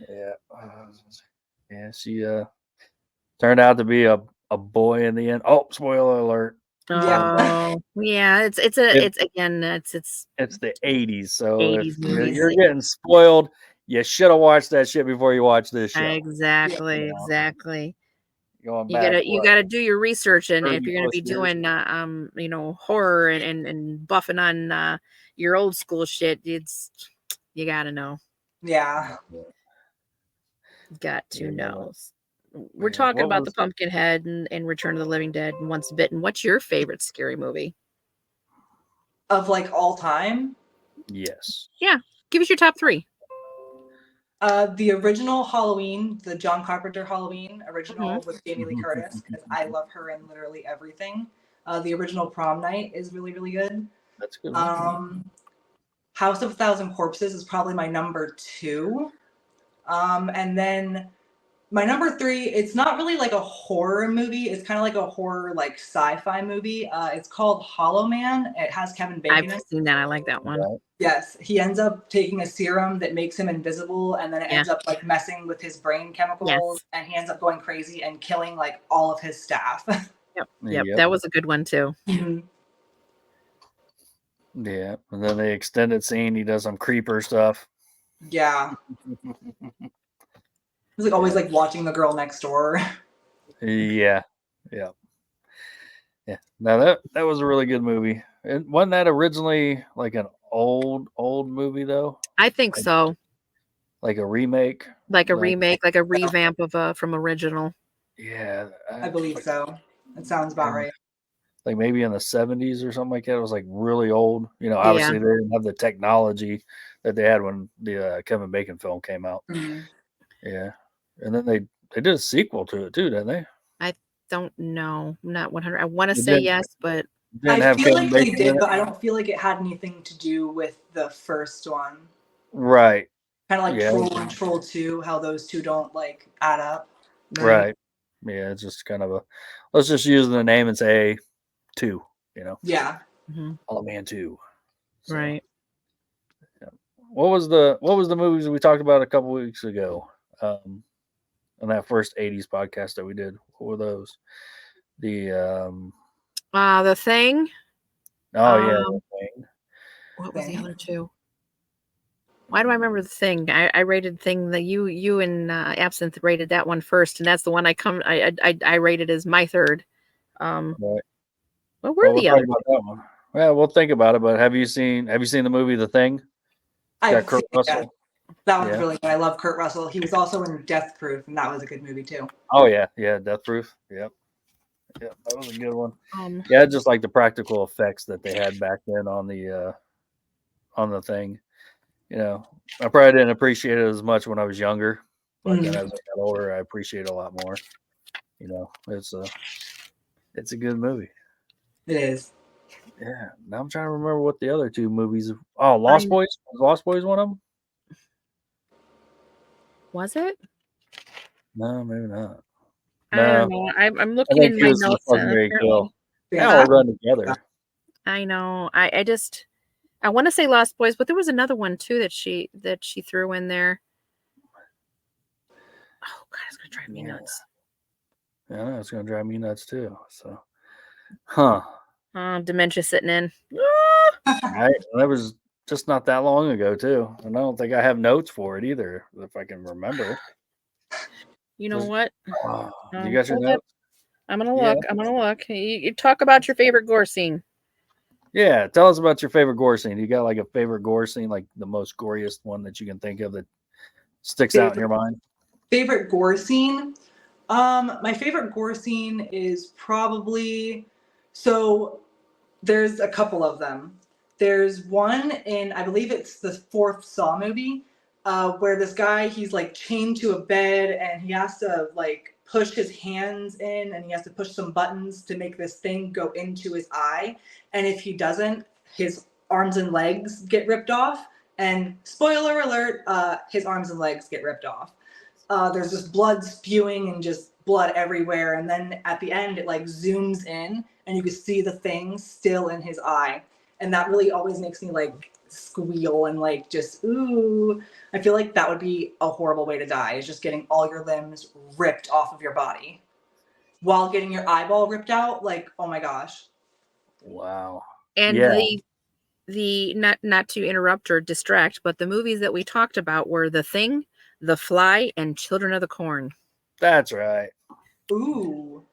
A: Yeah, she turned out to be a boy in the end. Oh, spoiler alert.
C: Yeah.
B: Oh, yeah. It's
A: It,
B: again, it's
A: it's the 80s, so if
B: 80s movies.
A: you're getting spoiled, you should have watched that shit before you watch this show.
B: Exactly,
A: You know,
B: exactly.
A: going
B: You
A: back
B: gotta
A: what,
B: do your research, and if
A: 30
B: you're gonna
A: plus
B: be
A: years.
B: doing horror and buffing on your old school shit, you gotta know.
C: Yeah.
B: Got to
A: Yeah.
B: know. We're
A: Yeah,
B: talking
A: what
B: about
A: was
B: the Pumpkinhead and Return of the Living Dead and Once Bitten. What's your favorite scary movie?
C: Of like all time?
A: yes.
B: Yeah, give us your top 3.
C: The original Halloween, the John Carpenter Halloween
B: Mhm.
C: original with Jamie Lee Curtis, because I love her in literally everything. The original Prom Night is really, really good.
A: That's a good one.
C: House of a Thousand Corpses is probably my number 2. And then my number 3, it's not really like a horror movie. It's kind of like a horror, like sci-fi movie. It's called Hollow Man. It has Kevin
B: I've
C: Bacon in it.
B: seen that. I like that one.
A: Right.
C: Yes, he ends up taking a serum that makes him invisible, and then it
B: Yeah.
C: ends up like messing with his brain chemicals, and he ends up going crazy and killing like all of his staff.
B: Yep.
A: Yep.
B: That was a good one too.
C: Mhm.
A: Yeah, and then the extended scene, he does some creeper stuff.
C: Yeah, he's like always like watching the girl next door.
A: Yeah, yeah, yeah. Now that was a really good movie. And wasn't that originally like an old movie though?
B: I think
A: Like,
B: so.
A: like a remake.
B: Like a remake, like a revamp of from original.
A: Yeah,
C: I believe so. That sounds about right.
A: Like maybe in the 70s or something like that. It was like really old. Obviously they didn't have the technology that they had when the Kevin Bacon film came out.
C: Mhm.
A: Yeah, and then they did a sequel to it too, didn't they?
B: I don't know. I'm not 100. I want to
A: They
B: say
A: did.
B: yes, but
A: Didn't
C: I
A: have
C: feel
A: Kevin
C: like they
A: Bacon in
C: did,
A: it?
C: but I don't feel like it had anything to do with the first one.
A: Right.
C: Kind of like
A: Yeah.
C: Troll and Troll 2, how those two don't like add up.
A: Right. Yeah, it's just kind of let's just use the name and say 2,
C: Yeah.
A: Hollow Man 2. So,
B: right.
A: yeah. What was the movies that we talked about a couple weeks ago? On that first 80s podcast that we did. What were those? The
B: The Thing.
A: oh yeah, The Thing.
B: What was the other 2? Why do I remember The Thing? I rated Thing that you and Absinthe rated that one first, and that's the one I rated as my third.
A: Right.
B: What were the
A: we'll
B: other
A: talk about that one. Well, we'll think about it. But have you seen the movie The Thing?
C: I've
A: Kurt
C: seen it, yeah.
A: Russell.
C: That one's
A: Yeah.
C: really good. I love Kurt Russell. He was also in Death Proof, and that was a good movie too.
A: Oh yeah, Death Proof. Yep. Yep, that was a good one.
B: two?
A: Yeah, just like the practical effects that they had back then on the Thing. I probably didn't appreciate it as much when I was younger, but then as I got older, I appreciate it a lot more. It's a good movie.
C: It is.
A: Yeah. Now I'm trying to remember what the other 2 movies. Oh, Lost Boys. Was Lost Boys one of them?
B: Was it?
A: No, maybe not.
B: I
A: No,
B: don't know. I'm
A: I
B: looking
A: think
B: in
A: he
B: my
A: was
B: notes.
A: supposed to marry Kill. They all run together.
B: I know. I want to say Lost Boys, but there was another one too that she threw in there. Oh God, it's gonna drive me nuts.
A: Yeah, it's gonna drive me nuts too. So, huh?
B: Dementia sitting in.
A: Right. That was just not that long ago too, and I don't think I have notes for it either, if I can remember.
B: You know what?
A: You got your notes?
B: I'm gonna look. I'm gonna look. You talk about your favorite gore scene.
A: Yeah, tell us about your favorite gore scene. You got like a favorite gore scene, like the most goriest one that you can think of that sticks out in your mind?
C: Favorite gore scene? My favorite gore scene is probably, so there's a couple of them. There's one in, I believe it's the fourth Saw movie, where this guy, he's like chained to a bed and he has to like push his hands in and he has to push some buttons to make this thing go into his eye. And if he doesn't, his arms and legs get ripped off. And spoiler alert, his arms and legs get ripped off. There's just blood spewing and just blood everywhere. And then at the end, it like zooms in and you can see the thing still in his eye. And that really always makes me like squeal and like just, ooh. I feel like that would be a horrible way to die, is just getting all your limbs ripped off of your body while getting your eyeball ripped out. Like, oh my gosh.
A: Wow.
B: And
A: yeah.
B: the not to interrupt or distract, but the movies that we talked about were The Thing, The Fly, and Children of the Corn.
A: That's right.
C: Ooh.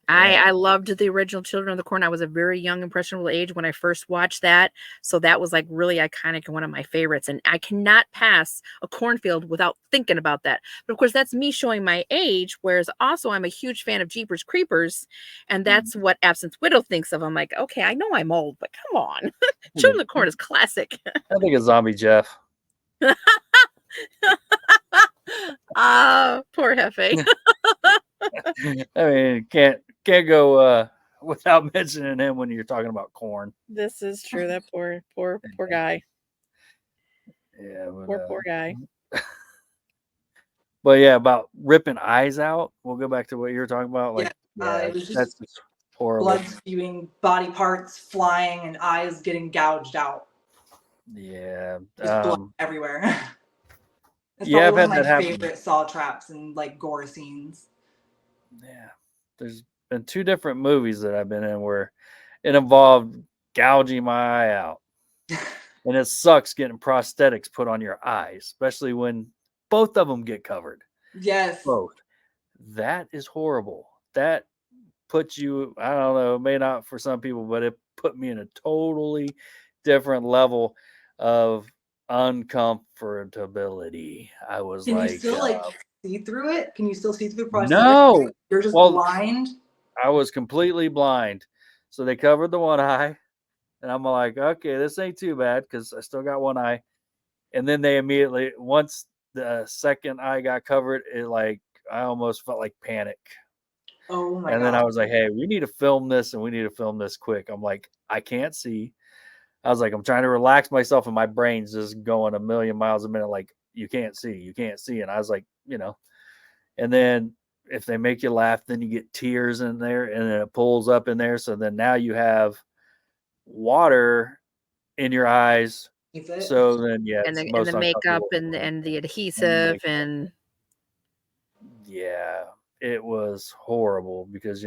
B: I loved the original Children of the Corn. I was a very young, impressionable age when I first watched that. So that was like really iconic and one of my favorites. And I cannot pass a cornfield without thinking about that. But of course, that's me showing my age. Whereas also I'm a huge fan of Jeepers Creepers. And that's what Absinthe Widow thinks of. I'm like, okay, I know I'm old, but come on. Children of the Corn is classic.
A: I think it's Zombie Jeff.
B: Poor Hefe.
A: I mean, can't go without mentioning him when you're talking about corn.
B: This is true. That poor guy.
A: Yeah,
B: but, poor guy.
A: But yeah, about ripping eyes out. We'll go back to what you were talking about. Like,
C: it was just
A: that's just horrible.
C: Blood spewing, body parts flying, and eyes getting gouged out.
A: Yeah,
C: just blood everywhere. It's
A: yeah,
C: probably
A: I've
C: one
A: had
C: of
A: that
C: my
A: happen.
C: favorite saw traps and like gore scenes.
A: Yeah, there's been 2 different movies that I've been in where it involved gouging my eye out, and it sucks getting prosthetics put on your eyes, especially when both of them get covered.
C: Yes,
A: both. That is horrible. That puts you, I don't know, it may not for some people, but it put me in a totally different level of uncomfortability. I was
C: Can
A: like,
C: you still like see through it? Can you still see through the prosthetic?
A: No,
C: you're just blind.
A: I was completely blind, so they covered the one eye, and I'm like, okay, this ain't too bad because I still got one eye. And then they immediately, once the second eye got covered, it like I almost felt like panic.
C: Oh my
A: And
C: god.
A: then I was like, hey, we need to film this and we need to film this quick. I'm like, I can't see. I was like, I'm trying to relax myself and my brain's just going a million miles a minute. Like, you can't see, you can't see. And I was like, and then if they make you laugh, then you get tears in there and then it pulls up in there. So then now you have water in your eyes. So then, yeah,
B: and the makeup and the adhesive and
A: yeah, it was horrible because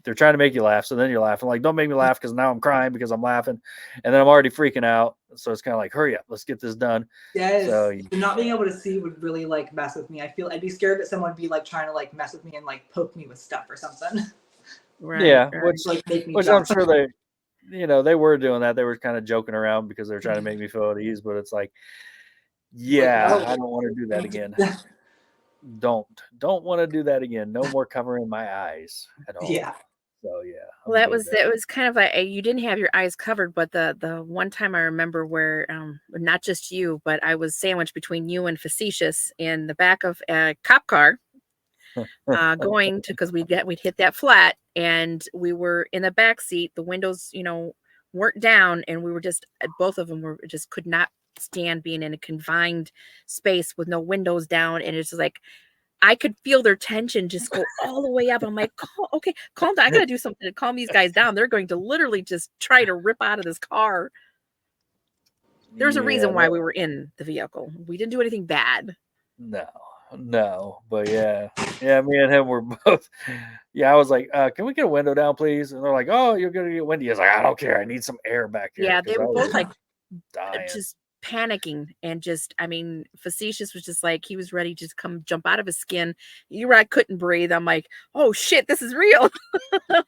A: they're trying to make you laugh, so then you're laughing. Like, don't make me laugh because now I'm crying because I'm laughing, and then I'm already freaking out. So it's kind of like, hurry up, let's get this done.
C: Yes.
A: So
C: not being able to see would really like mess with me. I feel I'd be scared that someone would be like trying to like mess with me and like poke me with stuff or something.
B: Right.
A: Yeah,
B: right.
A: which I'm sure they, they were doing that. They were kind of joking around because they're trying to make me feel at ease. But it's like, yeah,
C: like,
A: I don't want to do that again. Don't want to do that again. No more covering my eyes at all.
C: Yeah.
A: So yeah.
B: Well, that was kind of like you didn't have your eyes covered, but the one time I remember where not just you, but I was sandwiched between you and Facetious in the back of a cop car, going to because we'd hit that flat and we were in the back seat. The windows, weren't down, and we were just both of them were just could not stand being in a confined space with no windows down, and it's just like I could feel their tension just go all the way up. I'm like, okay, calm down. I gotta do something to calm these guys down. They're going to literally just try to rip out of this car. There's a reason why we were in the vehicle. We didn't do anything bad.
A: No, but yeah, me and him were both. Yeah, I was like, "Can we get a window down, please?" And they're like, "Oh, you're gonna get windy." I was like, "I don't care. I need some air back here."
B: Yeah, they were both like
A: dying.
B: just panicking and just, I mean, Facetious was just like, he was ready to just come jump out of his skin. I couldn't breathe. I'm like, oh shit, this is real.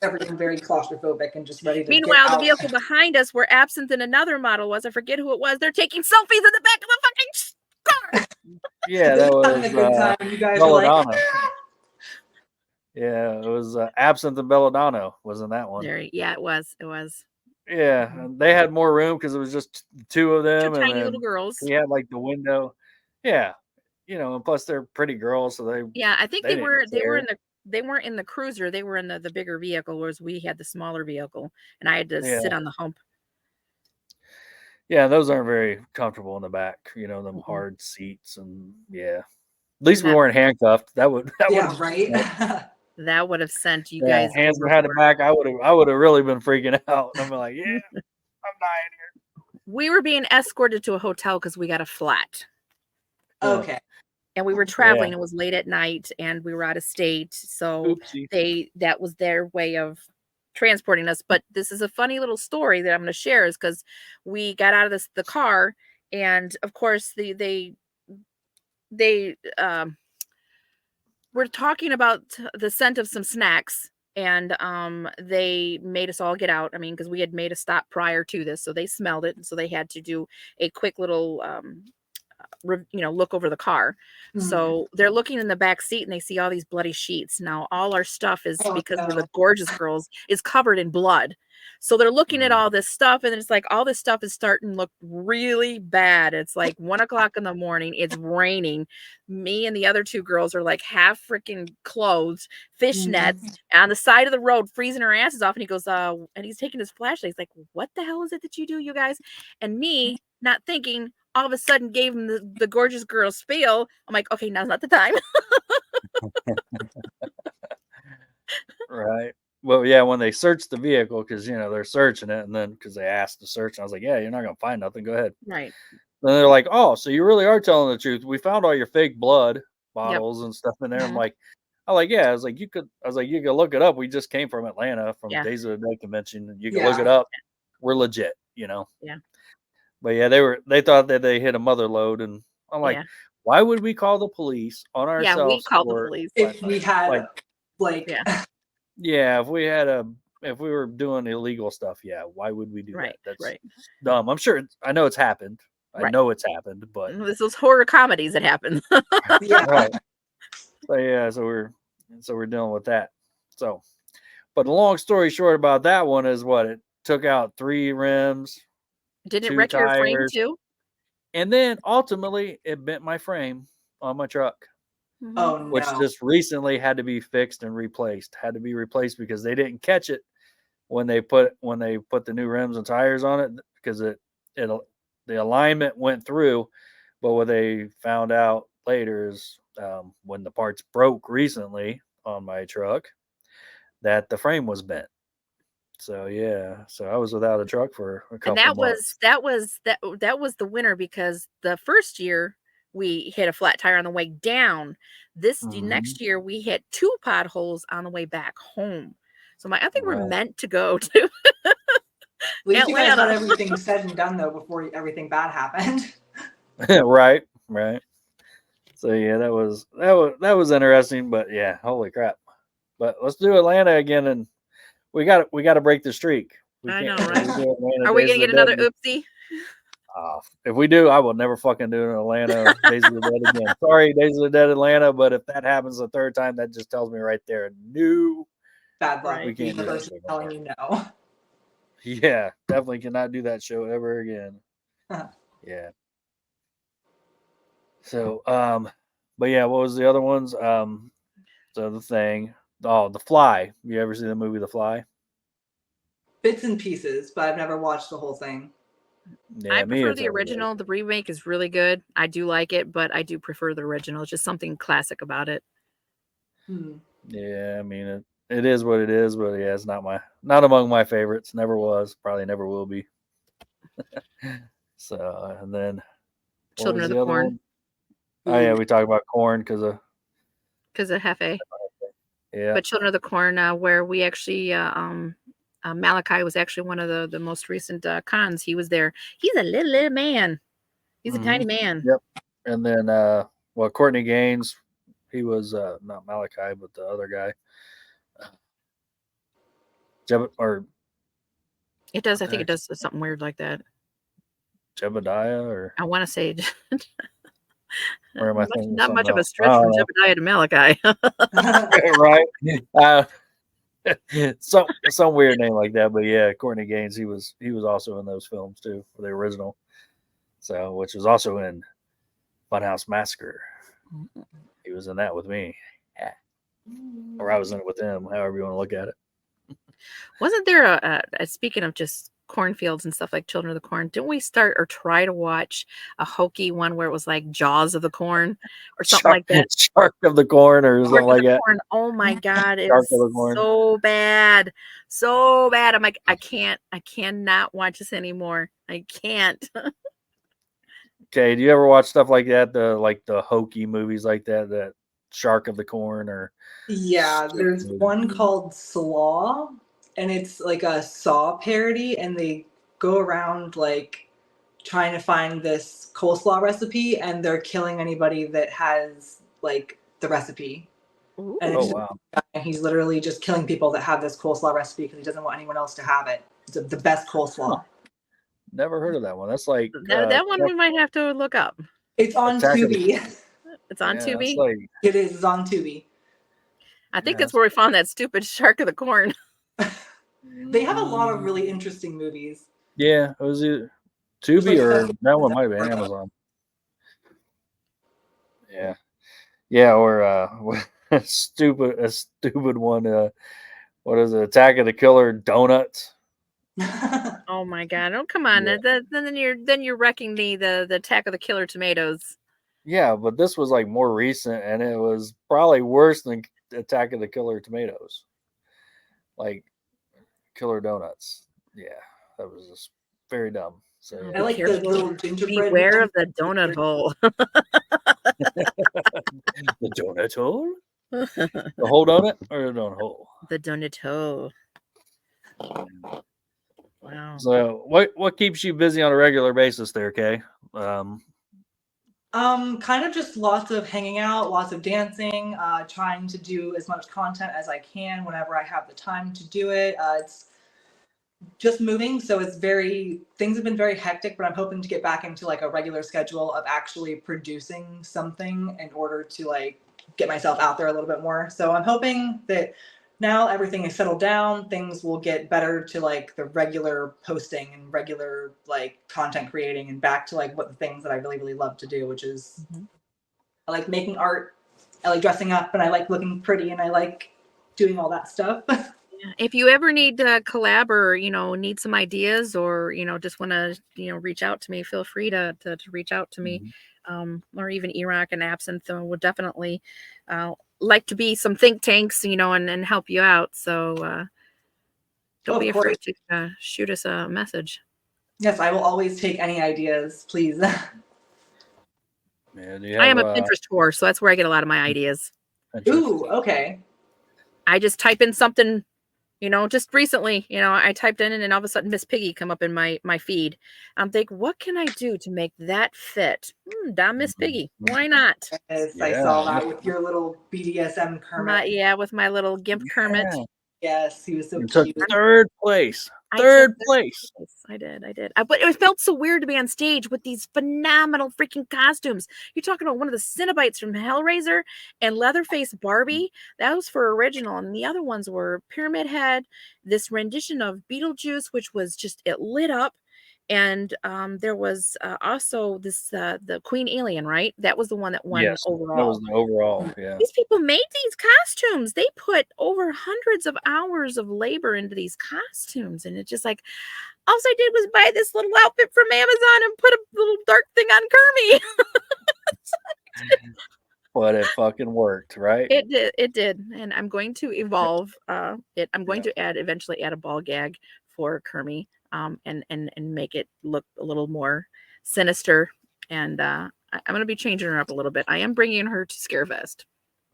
C: Everything very claustrophobic and just ready to
B: Meanwhile,
C: get
B: the
C: out.
B: vehicle behind us, where absent than another model was, I forget who it was. They're taking selfies in the back of the fucking car.
A: Yeah, that was
C: having a good time. You guys were
A: Belladonna.
C: like,
A: yeah, it was Absinthe and Belladonna was in that one.
B: Yeah, it was.
A: Yeah, and they had more room because it was just two of them,
B: Two
A: and
B: tiny
A: then
B: little girls.
A: we had like the window. Yeah, and plus they're pretty girls, so they.
B: Yeah, I think they were in
A: care.
B: they weren't in the cruiser. They were in the bigger vehicle, whereas we had the smaller vehicle, and I had to sit on the hump.
A: Yeah, those aren't very comfortable in the back. Them hard seats, and yeah. At least we weren't handcuffed. That would
C: right.
B: That would have sent you guys.
A: Hands behind the back. I would have really been freaking out. I'm like, yeah, I'm dying here.
B: We were being escorted to a hotel because we got a flat.
C: Okay.
B: And we were traveling. It was late at night, and we were out of state. So that was their way of transporting us. But this is a funny little story that I'm going to share, is because we got out of the car, and of course they were talking about the scent of some snacks, and they made us all get out. I mean, because we had made a stop prior to this, so they smelled it, and so they had to do a quick little look over the car. So they're looking in the back seat, and they see all these bloody sheets. Now all our stuff is, because we're the gorgeous girls, is covered in blood. So they're looking at all this stuff, and it's like all this stuff is starting to look really bad. It's like 1 o'clock in the morning. It's raining. Me and the other two girls are like half freaking clothes, fishnets on the side of the road, freezing our asses off. And he goes, and he's taking his flashlight. He's like, "What the hell is it that you do, you guys?" And me, not thinking, all of a sudden gave him the gorgeous girl spiel. I'm like, okay, now's not the time.
A: Right. Well, yeah, when they searched the vehicle, because they're searching it, and then because they asked to search, and I was like, yeah, you're not gonna find nothing. Go ahead.
B: Right.
A: Then they're like, oh, so you really are telling the truth. We found all your fake blood bottles and stuff in there. I'm like, yeah. I was like, you could look it up. We just came from Atlanta from Days of the Dead convention. You can look it up. We're legit,
B: Yeah.
A: But yeah, they thought that they hit a mother load, and I'm like, why would we call the police on ourselves?
B: Yeah, we called the police
C: if we had
A: if we were doing illegal stuff. Yeah, why would we do that? That's dumb. I'm sure. I know it's happened. I know it's happened, but
B: this was horror comedies that happen.
A: Right. So yeah, so we're dealing with that. So, but the long story short about that one is what it took out 3 rims.
B: Didn't it wreck your frame too?
A: And then ultimately it bent my frame on my truck.
C: Oh no.
A: Which just recently had to be fixed and replaced. Had to be replaced because they didn't catch it when they put the new rims and tires on it, because the alignment went through. But what they found out later is when the parts broke recently on my truck, that the frame was bent. So yeah, so I was without a truck for a couple months.
B: That was the winner, because the first year we hit a flat tire on the way down. This next year we hit 2 potholes on the way back home. So I think we're meant to go to
C: At least
B: Atlanta.
C: You guys got everything said and done though before everything bad happened.
A: Right. So yeah, that was interesting, but yeah, holy crap. But let's do Atlanta again, and we got to break the streak.
B: I know, right? Are we gonna get another oopsie?
A: If we do, I will never fucking do an Atlanta Days of the Dead again. Sorry, Days of the Dead Atlanta, but if that happens the 3rd time, that just tells me right there, no.
C: Bad luck.
A: We can't do that show
C: telling you no.
A: Yeah, definitely cannot do that show ever again. Yeah. So, but yeah, what was the other ones? So The Thing. Oh, The Fly. You ever see the movie The Fly?
C: Bits and pieces, but I've never watched the whole thing.
A: Yeah,
B: I prefer the original. Really. The remake is really good. I do like it, but I do prefer the original. It's just something classic about it.
A: Yeah, I mean it is what it is, but yeah, it's not among my favorites. Never was, probably never will be. So and then what
B: Children
A: was
B: of the
A: the other
B: Corn
A: one? Oh yeah, we talked about corn because of
B: because of Hefe.
A: yeah.
B: But Children of the Corn, where we actually, Malachi was actually one of the most recent cons. He was there. He's a little man. He's a tiny man.
A: Yep. And then well, Courtney Gaines, he was not Malachi, but the other guy. Or
B: It does. I think it does something weird like that.
A: Jebediah, or
B: I want to say
A: where am I thinking?
B: not much of a
A: Else?
B: stretch from Jebediah to Malachi.
A: Right. Some weird name like that, but yeah, Courtney Gaines, he was also in those films too, for the original. So, which was also in Funhouse Massacre. He was in that with me, or I was in it with him. However you want to look at it.
B: Wasn't there a speaking of just cornfields and stuff like Children of the Corn, didn't we start or try to watch a hokey one where it was like Jaws of the Corn or something like that?
A: Shark of the Corn or something like that.
B: Corn. Oh my God, it was so bad. So bad. I'm like, I cannot watch this anymore. I can't.
A: Okay, do you ever watch stuff like that? The hokey movies like that Shark of the Corn or
C: yeah, there's one called Slaw, and it's like a Saw parody, and they go around like trying to find this coleslaw recipe, and they're killing anybody that has like the recipe.
B: Ooh.
C: And it's
A: wow.
C: And he's literally just killing people that have this coleslaw recipe because he doesn't want anyone else to have it. It's the best coleslaw.
A: Never heard of that one. That's like
B: that one we might have to look up.
C: It's on Tubi.
B: It's on Tubi.
C: It is. It's on Tubi.
B: I think that's where we found that stupid Shark of the Corn.
C: They have a lot of really interesting movies.
A: Yeah, it was either Tubi or that one might have been Amazon. Yeah, or a stupid one. What is it? Attack of the Killer Donuts.
B: Oh my God! Oh come on! Yeah. Then you're wrecking the Attack of the Killer Tomatoes.
A: Yeah, but this was like more recent, and it was probably worse than Attack of the Killer Tomatoes. Like Killer Donuts. Yeah, that was just very dumb. So
C: I like the little gingerbread.
B: Beware of the donut hole.
A: The donut hole? The whole donut or the donut hole?
B: The donut hole. Wow.
A: So what keeps you busy on a regular basis there, Kay?
C: Kind of just lots of hanging out, lots of dancing, trying to do as much content as I can whenever I have the time to do it. It's just moving, so things have been very hectic, but I'm hoping to get back into like a regular schedule of actually producing something in order to like get myself out there a little bit more. So I'm hoping that now everything is settled down, things will get better to like the regular posting and regular like content creating and back to like what the things that I really, really love to do, which is I like making art, I like dressing up, and I like looking pretty, and I like doing all that stuff.
B: If you ever need to collab or, need some ideas or, just want to, reach out to me, feel free to reach out to me. Or even eRock and Absinthe would definitely like to be some think tanks, and help you out. So don't be afraid to shoot us a message.
C: Yes, I will always take any ideas, please.
A: Yeah,
B: I am a Pinterest whore, so that's where I get a lot of my ideas.
C: Ooh, okay.
B: I just type in something. Just recently, I typed in and all of a sudden Miss Piggy come up in my feed. I'm thinking, what can I do to make that fit? Miss Piggy. Why not?
C: Yes, I saw that with your little BDSM Kermit.
B: With my little gimp Kermit.
C: Yes, he was so
A: cute.
C: Took
A: third place. Third place.
B: I did. But it felt so weird to be on stage with these phenomenal freaking costumes. You're talking about one of the Cenobites from Hellraiser and Leatherface Barbie. That was for original. And the other ones were Pyramid Head, this rendition of Beetlejuice, which was just, it lit up. And there was also this the Queen Alien, right? That was the one that won overall.
A: That was the overall, yeah.
B: These people made these costumes. They put over hundreds of hours of labor into these costumes. And it's just like, all I did was buy this little outfit from Amazon and put a little dark thing on Kermie.
A: but it fucking worked, right?
B: It did, and I'm going to evolve it. I'm going to eventually add a ball gag for Kermie, and make it look a little more sinister. And I'm going to be changing her up a little bit. I am bringing her to Scarefest.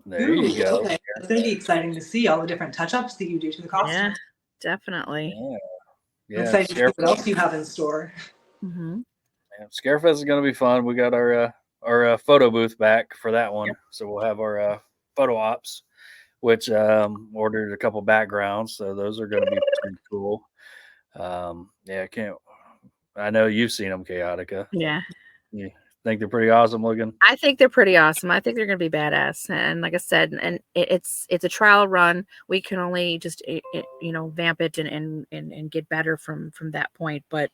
A: There you go.
C: Okay. It's going to be exciting to see all the different touch-ups that you do to the costume.
B: Yeah, definitely.
A: Yeah.
C: I'm excited to see what else you have in store.
B: Mm-hmm.
A: Yeah, Scarefest is going to be fun. We got our photo booth back for that one, so we'll have our photo ops, which ordered a couple backgrounds, so those are going to be pretty cool. I know you've seen them, Chaotica.
B: Yeah.
A: You think they're pretty awesome looking?
B: I think they're pretty awesome. I think they're going to be badass. And like I said, and it's a trial run. We can only just vamp it and get better from that point. But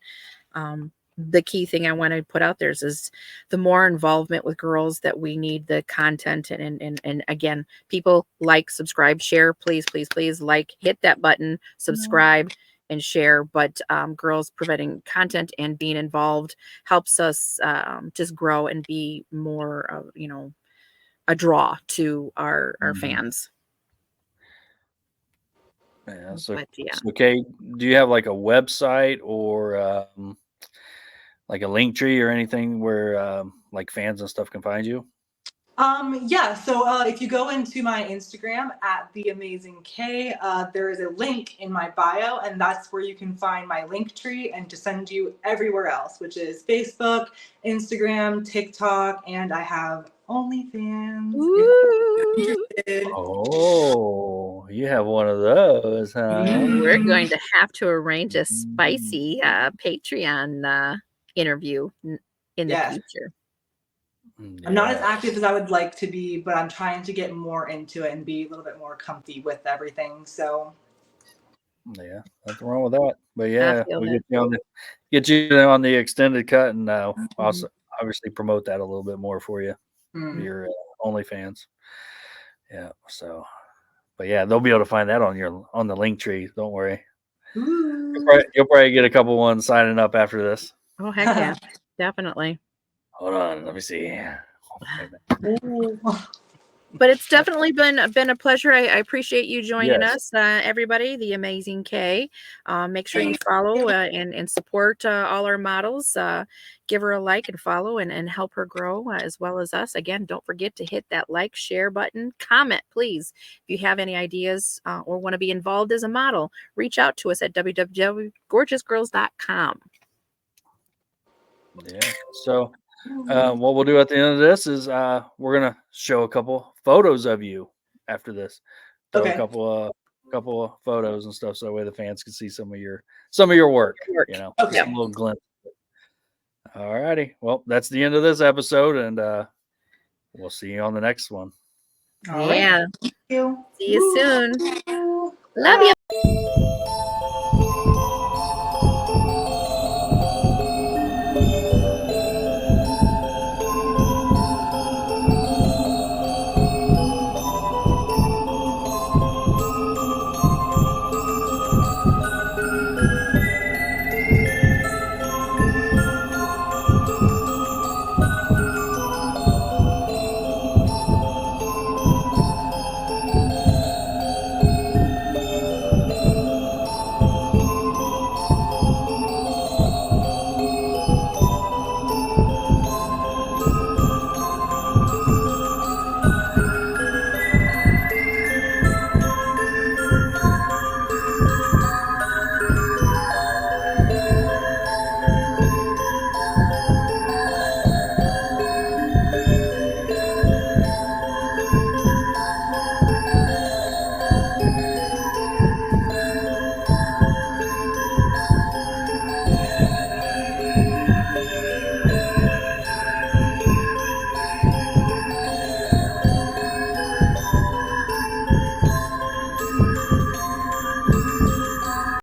B: the key thing I want to put out there is the more involvement with girls that we need, the content and again, people like, subscribe, share, please like, hit that button, subscribe and share. But girls providing content and being involved helps us just grow and be more a draw to our fans.
A: Yeah. So
B: yeah.
A: Okay, do you have like a website or like a link tree or anything where like fans and stuff can find you?
C: So if you go into my Instagram at AmazingKay, there is a link in my bio, and that's where you can find my link tree and to send you everywhere else, which is Facebook, Instagram, TikTok, and I have OnlyFans.
A: Oh, you have one of those, huh?
B: We're going to have to arrange a spicy Patreon interview in the future.
C: I'm not as active as I would like to be, but I'm trying to get more into it and be a little bit more comfy with everything. So
A: yeah, nothing wrong with that. But yeah, we
B: that.
A: get you on the extended cut, and also obviously promote that a little bit more for you, your OnlyFans. Yeah. So, but yeah, they'll be able to find that on the link tree. Don't worry. You'll probably get a couple ones signing up after this.
B: Oh heck yeah, definitely.
A: Hold on, let me see.
B: But it's definitely been a pleasure. I appreciate you joining us, everybody. The AmazingKay. Make sure you follow and support all our models. Give her a like and follow and help her grow as well as us. Again, don't forget to hit that like, share button, comment, please. If you have any ideas or want to be involved as a model, reach out to us at www.gorgeousgirls.com.
A: Yeah. So what we'll do at the end of this is we're gonna show a couple photos of you after this. Throw a couple of photos and stuff, so that way the fans can see some of your work. A little glimpse. All righty. Well, that's the end of this episode, and we'll see you on the next one.
B: All right. See you soon. Love you.